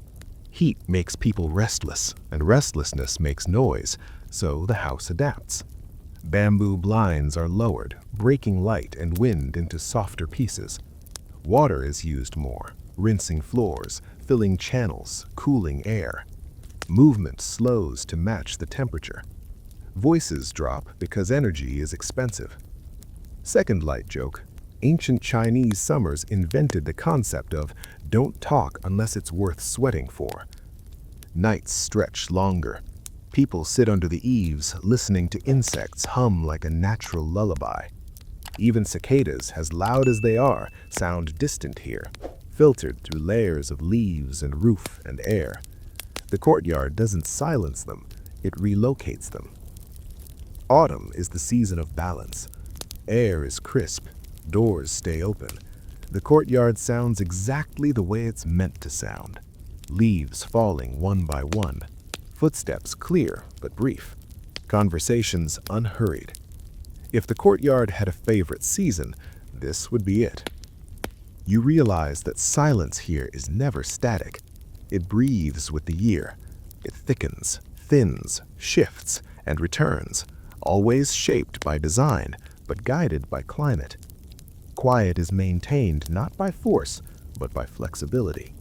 Heat makes people restless, and restlessness makes noise, so the house adapts. Bamboo blinds are lowered, breaking light and wind into softer pieces. Water is used more, rinsing floors, filling channels, cooling air. Movement slows to match the temperature. Voices drop because energy is expensive. Second light joke: ancient Chinese summers invented the concept of "don't talk unless it's worth sweating for." Nights stretch longer. People sit under the eaves, listening to insects hum like a natural lullaby. Even cicadas, as loud as they are, sound distant here, filtered through layers of leaves and roof and air. The courtyard doesn't silence them, it relocates them. Autumn is the season of balance. Air is crisp, doors stay open. The courtyard sounds exactly the way it's meant to sound. Leaves falling one by one. Footsteps clear but brief. Conversations unhurried. If the courtyard had a favorite season, this would be it. You realize that silence here is never static. It breathes with the year. It thickens, thins, shifts, and returns, always shaped by design, but guided by climate. Quiet is maintained not by force, but by flexibility.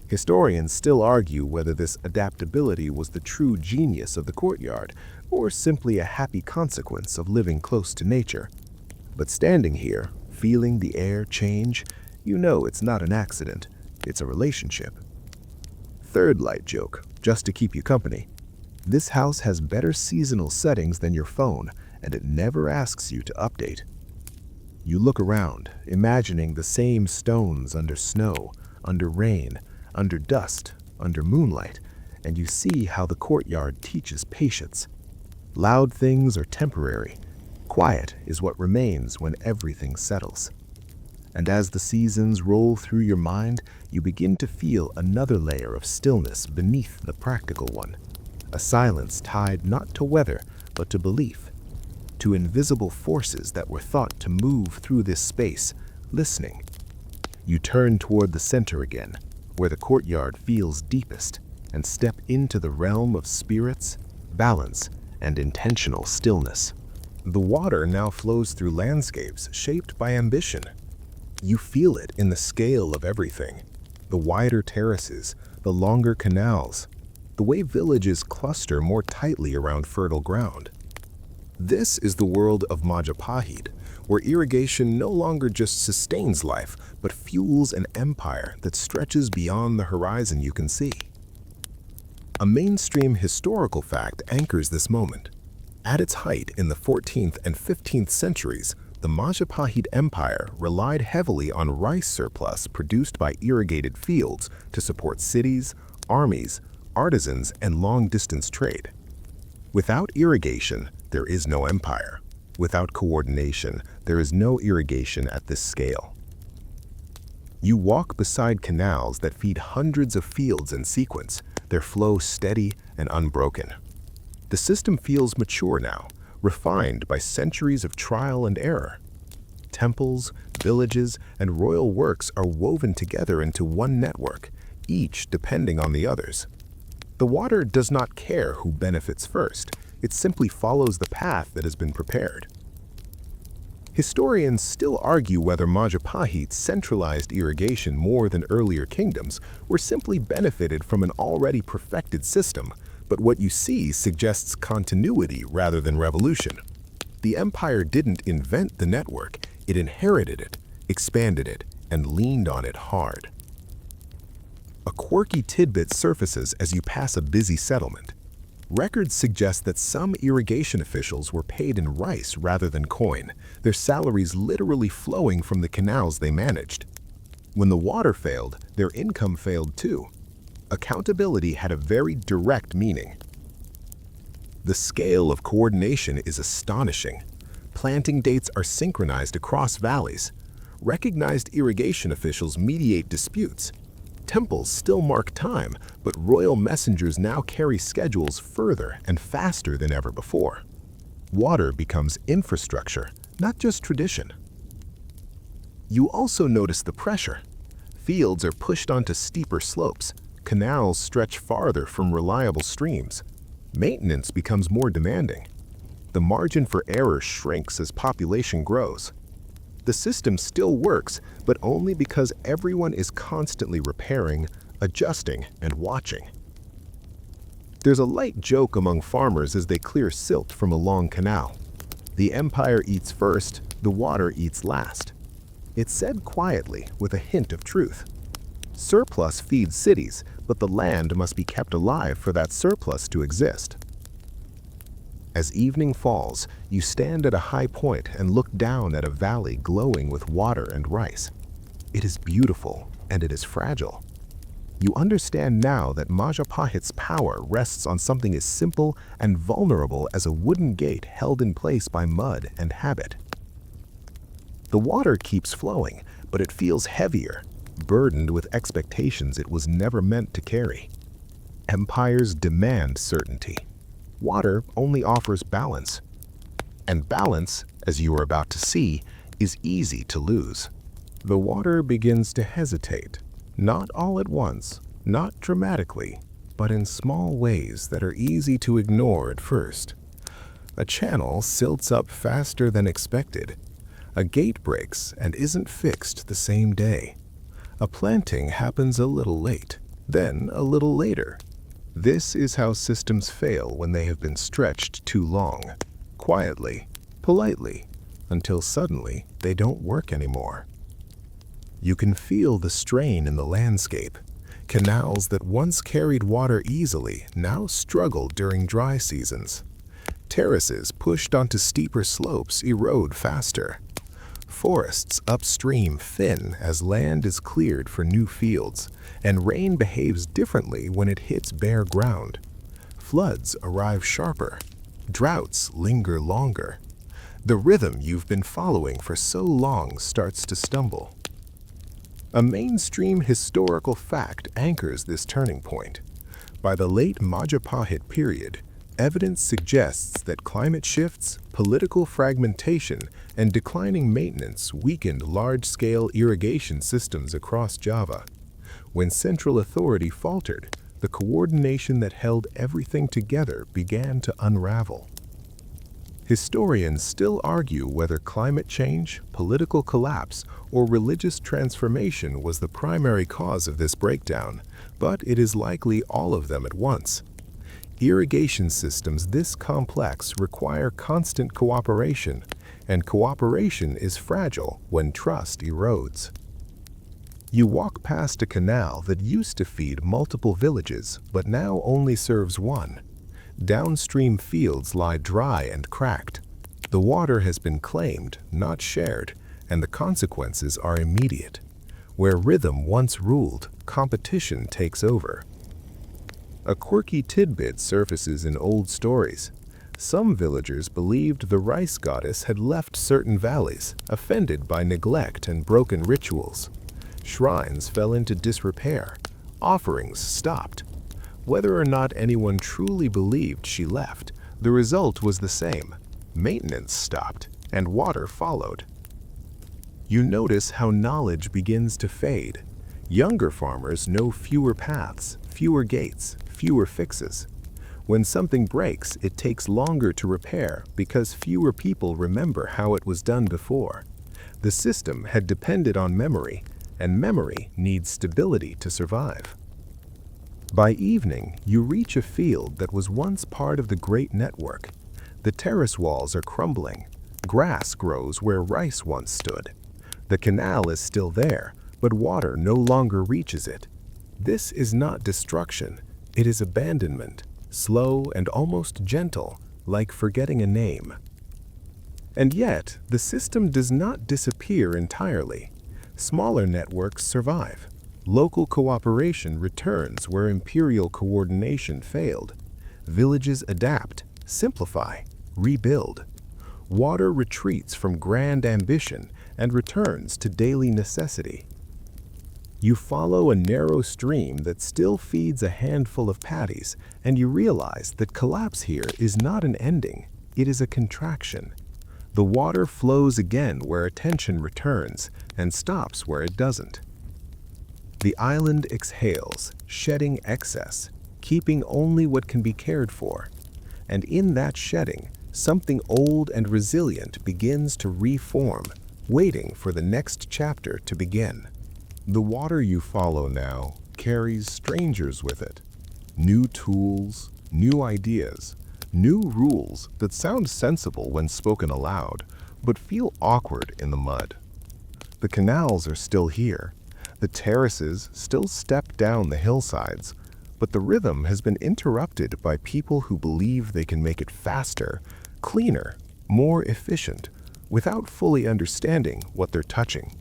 Historians still argue whether this adaptability was the true genius of the courtyard, or simply a happy consequence of living close to nature. But standing here, feeling the air change, you know it's not an accident, it's a relationship. Third light joke, just to keep you company. This house has better seasonal settings than your phone, and it never asks you to update. You look around, imagining the same stones under snow, under rain, under dust, under moonlight, and you see how the courtyard teaches patience. Loud things are temporary. Quiet is what remains when everything settles. And as the seasons roll through your mind, you begin to feel another layer of stillness beneath the practical one. A silence tied not to weather, but to belief. To invisible forces that were thought to move through this space, listening. You turn toward the center again, where the courtyard feels deepest, and step into the realm of spirits, balance, and intentional stillness. The water now flows through landscapes shaped by ambition. You feel it in the scale of everything. The wider terraces, the longer canals, the way villages cluster more tightly around fertile ground. This is the world of Majapahit, where irrigation no longer just sustains life, but fuels an empire that stretches beyond the horizon you can see. A mainstream historical fact anchors this moment. At its height in the 14th and 15th centuries, the Majapahit Empire relied heavily on rice surplus produced by irrigated fields to support cities, armies, artisans, and long-distance trade. Without irrigation, there is no empire. Without coordination, there is no irrigation at this scale. You walk beside canals that feed hundreds of fields in sequence, their flow steady and unbroken. The system feels mature now, refined by centuries of trial and error. Temples, villages, and royal works are woven together into one network, each depending on the others. The water does not care who benefits first. It simply follows the path that has been prepared. Historians still argue whether Majapahit centralized irrigation more than earlier kingdoms or simply benefited from an already perfected system, but what you see suggests continuity rather than revolution. The empire didn't invent the network, it inherited it, expanded it, and leaned on it hard. A quirky tidbit surfaces as you pass a busy settlement. Records suggest that some irrigation officials were paid in rice rather than coin, their salaries literally flowing from the canals they managed. When the water failed, their income failed too. Accountability had a very direct meaning. The scale of coordination is astonishing. Planting dates are synchronized across valleys. Recognized irrigation officials mediate disputes. Temples still mark time, but royal messengers now carry schedules further and faster than ever before. Water becomes infrastructure, not just tradition. You also notice the pressure. Fields are pushed onto steeper slopes. Canals stretch farther from reliable streams. Maintenance becomes more demanding. The margin for error shrinks as population grows. The system still works, but only because everyone is constantly repairing, adjusting, and watching. There's a light joke among farmers as they clear silt from a long canal. The empire eats first, the water eats last. It's said quietly, with a hint of truth. Surplus feeds cities, but the land must be kept alive for that surplus to exist. As evening falls, you stand at a high point and look down at a valley glowing with water and rice. It is beautiful, and it is fragile. You understand now that Majapahit's power rests on something as simple and vulnerable as a wooden gate held in place by mud and habit. The water keeps flowing, but it feels heavier, burdened with expectations it was never meant to carry. Empires demand certainty. Water only offers balance. And balance, as you are about to see, is easy to lose. The water begins to hesitate, not all at once, not dramatically, but in small ways that are easy to ignore at first. A channel silts up faster than expected. A gate breaks and isn't fixed the same day. A planting happens a little late, then a little later. This is how systems fail when they have been stretched too long, quietly, politely, until suddenly they don't work anymore. You can feel the strain in the landscape. Canals that once carried water easily now struggle during dry seasons. Terraces pushed onto steeper slopes erode faster. Forests upstream thin as land is cleared for new fields, and rain behaves differently when it hits bare ground. Floods arrive sharper. Droughts linger longer. The rhythm you've been following for so long starts to stumble. A mainstream historical fact anchors this turning point. By the late Majapahit period, evidence suggests that climate shifts, political fragmentation, and declining maintenance weakened large-scale irrigation systems across Java. When central authority faltered, the coordination that held everything together began to unravel. Historians still argue whether climate change, political collapse, or religious transformation was the primary cause of this breakdown, but it is likely all of them at once. Irrigation systems this complex require constant cooperation, and cooperation is fragile when trust erodes. You walk past a canal that used to feed multiple villages, but now only serves one. Downstream fields lie dry and cracked. The water has been claimed, not shared, and the consequences are immediate. Where rhythm once ruled, competition takes over. A quirky tidbit surfaces in old stories. Some villagers believed the rice goddess had left certain valleys, offended by neglect and broken rituals. Shrines fell into disrepair. Offerings stopped. Whether or not anyone truly believed she left, the result was the same. Maintenance stopped, and water followed. You notice how knowledge begins to fade. Younger farmers know fewer paths, fewer gates, fewer fixes. When something breaks, it takes longer to repair because fewer people remember how it was done before. The system had depended on memory, and memory needs stability to survive. By evening, you reach a field that was once part of the great network. The terrace walls are crumbling. Grass grows where rice once stood. The canal is still there, but water no longer reaches it. This is not destruction. It is abandonment, slow and almost gentle, like forgetting a name. And yet, the system does not disappear entirely. Smaller networks survive. Local cooperation returns where imperial coordination failed. Villages adapt, simplify, rebuild. Water retreats from grand ambition and returns to daily necessity. You follow a narrow stream that still feeds a handful of paddies, and you realize that collapse here is not an ending, it is a contraction. The water flows again where attention returns and stops where it doesn't. The island exhales, shedding excess, keeping only what can be cared for. And in that shedding, something old and resilient begins to reform, waiting for the next chapter to begin. The water you follow now carries strangers with it. New tools, new ideas, new rules that sound sensible when spoken aloud, but feel awkward in the mud. The canals are still here. The terraces still step down the hillsides, but the rhythm has been interrupted by people who believe they can make it faster, cleaner, more efficient, without fully understanding what they're touching.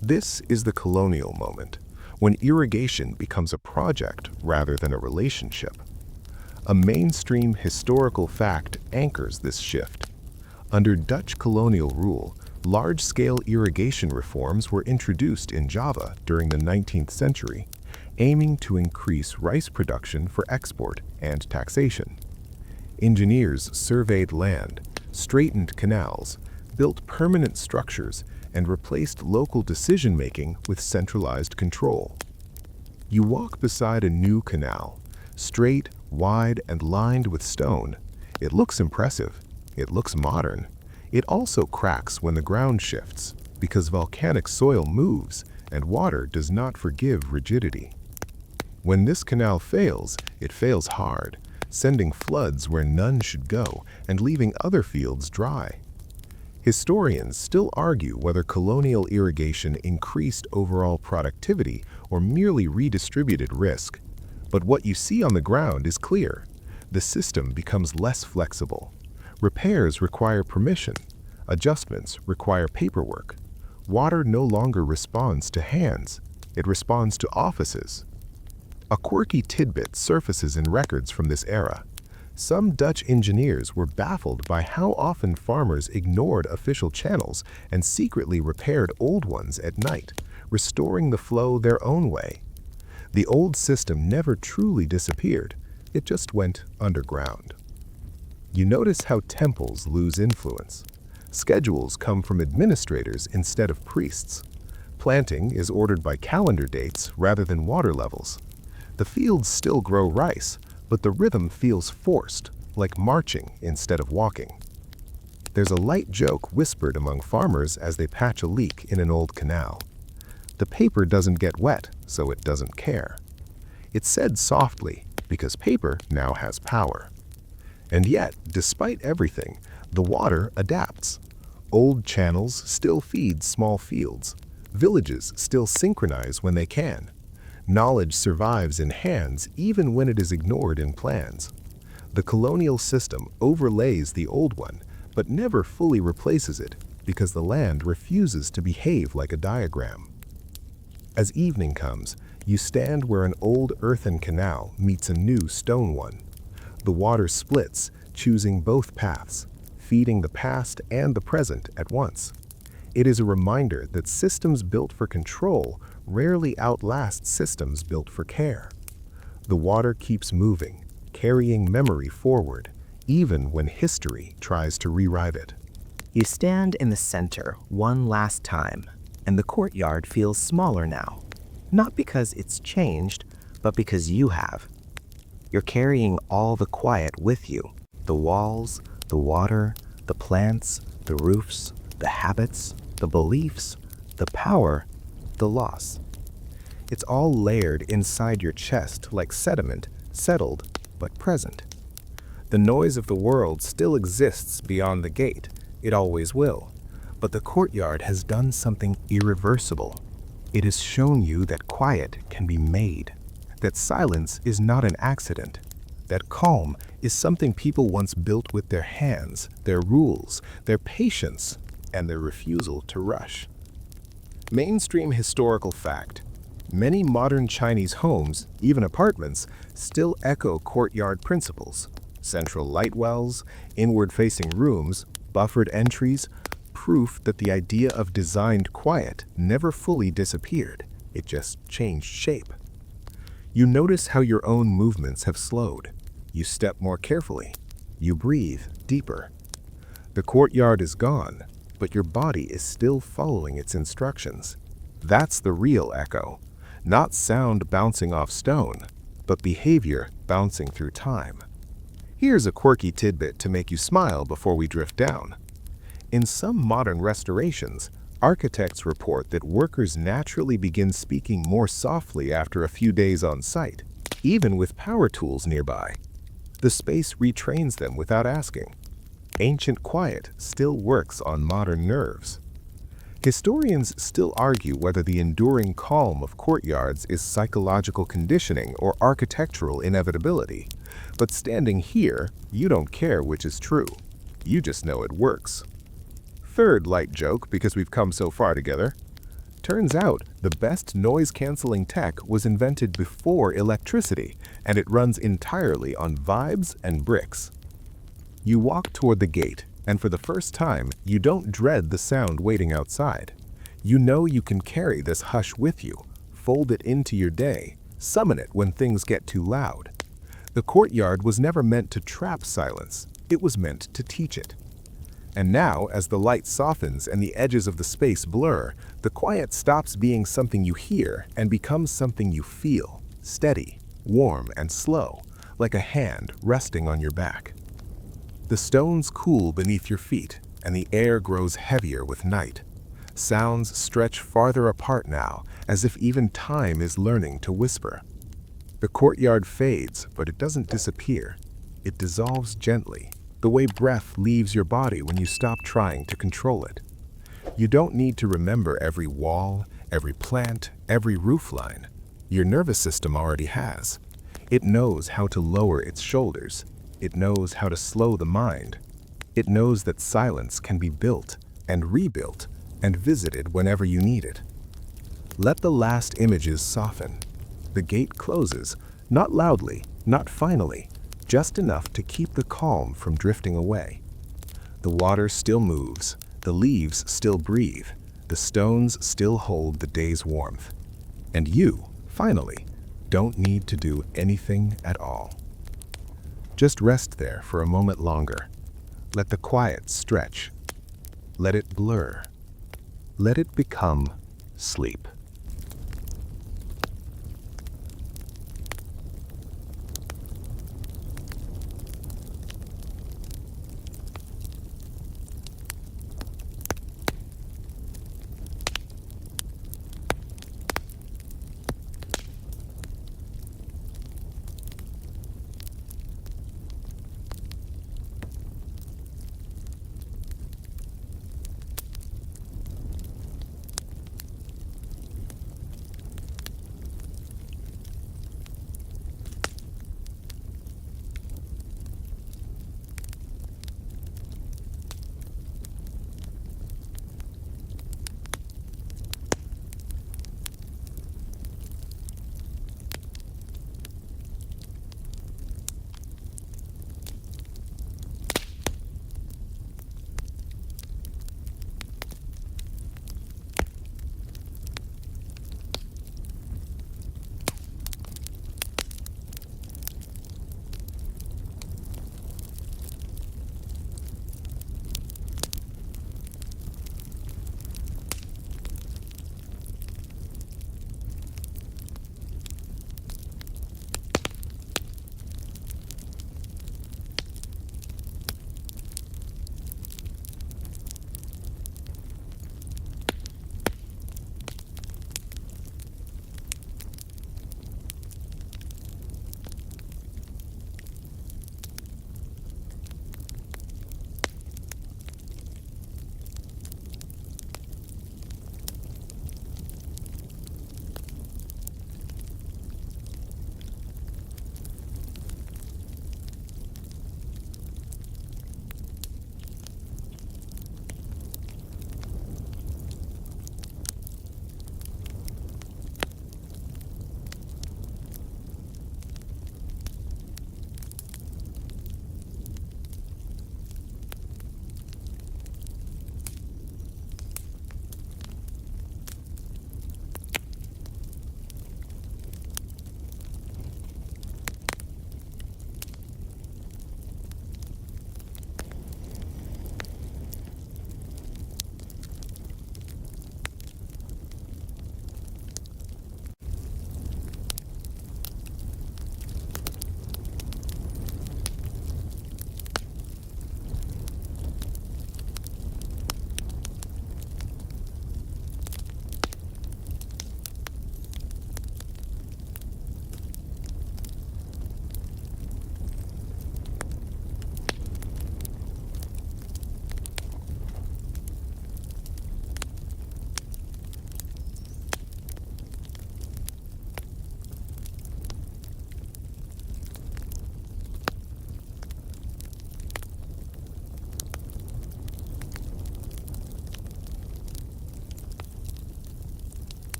This is the colonial moment, when irrigation becomes a project rather than a relationship. A mainstream historical fact anchors this shift. Under Dutch colonial rule, large-scale irrigation reforms were introduced in Java during the 19th century, aiming to increase rice production for export and taxation. Engineers surveyed land, straightened canals, built permanent structures, and replaced local decision-making with centralized control. You walk beside a new canal, straight, wide, and lined with stone. It looks impressive. It looks modern. It also cracks when the ground shifts, because volcanic soil moves and water does not forgive rigidity. When this canal fails, it fails hard, sending floods where none should go and leaving other fields dry. Historians still argue whether colonial irrigation increased overall productivity or merely redistributed risk. But what you see on the ground is clear. The system becomes less flexible. Repairs require permission. Adjustments require paperwork. Water no longer responds to hands. It responds to offices. A quirky tidbit surfaces in records from this era. Some Dutch engineers were baffled by how often farmers ignored official channels and secretly repaired old ones at night, restoring the flow their own way. The old system never truly disappeared. It just went underground. You notice how temples lose influence. Schedules come from administrators instead of priests. Planting is ordered by calendar dates rather than water levels. The fields still grow rice, but the rhythm feels forced, like marching instead of walking. There's a light joke whispered among farmers as they patch a leak in an old canal. The paper doesn't get wet, so it doesn't care. It's said softly, because paper now has power. And yet, despite everything, the water adapts. Old channels still feed small fields. Villages still synchronize when they can. Knowledge survives in hands even when it is ignored in plans. The colonial system overlays the old one, but never fully replaces it because the land refuses to behave like a diagram. As evening comes, you stand where an old earthen canal meets a new stone one. The water splits, choosing both paths, feeding the past and the present at once. It is a reminder that systems built for control rarely outlast systems built for care. The water keeps moving, carrying memory forward, even when history tries to rewrite it. You stand in the center one last time, and the courtyard feels smaller now. Not because it's changed, but because you have. You're carrying all the quiet with you. The walls, the water, the plants, the roofs, the habits, the beliefs, the power, the loss. It's all layered inside your chest like sediment, settled but present. The noise of the world still exists beyond the gate. It always will. But the courtyard has done something irreversible. It has shown you that quiet can be made, that silence is not an accident, that calm is something people once built with their hands, their rules, their patience, and their refusal to rush. Mainstream historical fact. Many modern Chinese homes, even apartments, still echo courtyard principles. Central light wells, inward-facing rooms, buffered entries, proof that the idea of designed quiet never fully disappeared. It just changed shape. You notice how your own movements have slowed. You step more carefully. You breathe deeper. The courtyard is gone, but your body is still following its instructions. That's the real echo. Not sound bouncing off stone, but behavior bouncing through time. Here's a quirky tidbit to make you smile before we drift down. In some modern restorations, architects report that workers naturally begin speaking more softly after a few days on site, even with power tools nearby. The space retrains them without asking. Ancient quiet still works on modern nerves. Historians still argue whether the enduring calm of courtyards is psychological conditioning or architectural inevitability. But standing here, you don't care which is true. You just know it works. Third light joke, because we've come so far together. Turns out, the best noise-canceling tech was invented before electricity, and it runs entirely on vibes and bricks. You walk toward the gate, and for the first time, you don't dread the sound waiting outside. You know you can carry this hush with you, fold it into your day, summon it when things get too loud. The courtyard was never meant to trap silence, it was meant to teach it. And now, as the light softens and the edges of the space blur, the quiet stops being something you hear and becomes something you feel, steady, warm, and slow, like a hand resting on your back. The stones cool beneath your feet, and the air grows heavier with night. Sounds stretch farther apart now, as if even time is learning to whisper. The courtyard fades, but it doesn't disappear. It dissolves gently, the way breath leaves your body when you stop trying to control it. You don't need to remember every wall, every plant, every roofline. Your nervous system already has. It knows how to lower its shoulders. It knows how to slow the mind. It knows that silence can be built and rebuilt and visited whenever you need it. Let the last images soften. The gate closes, not loudly, not finally, just enough to keep the calm from drifting away. The water still moves, the leaves still breathe, the stones still hold the day's warmth. And you, finally, don't need to do anything at all. Just rest there for a moment longer. Let the quiet stretch. Let it blur. Let it become sleep.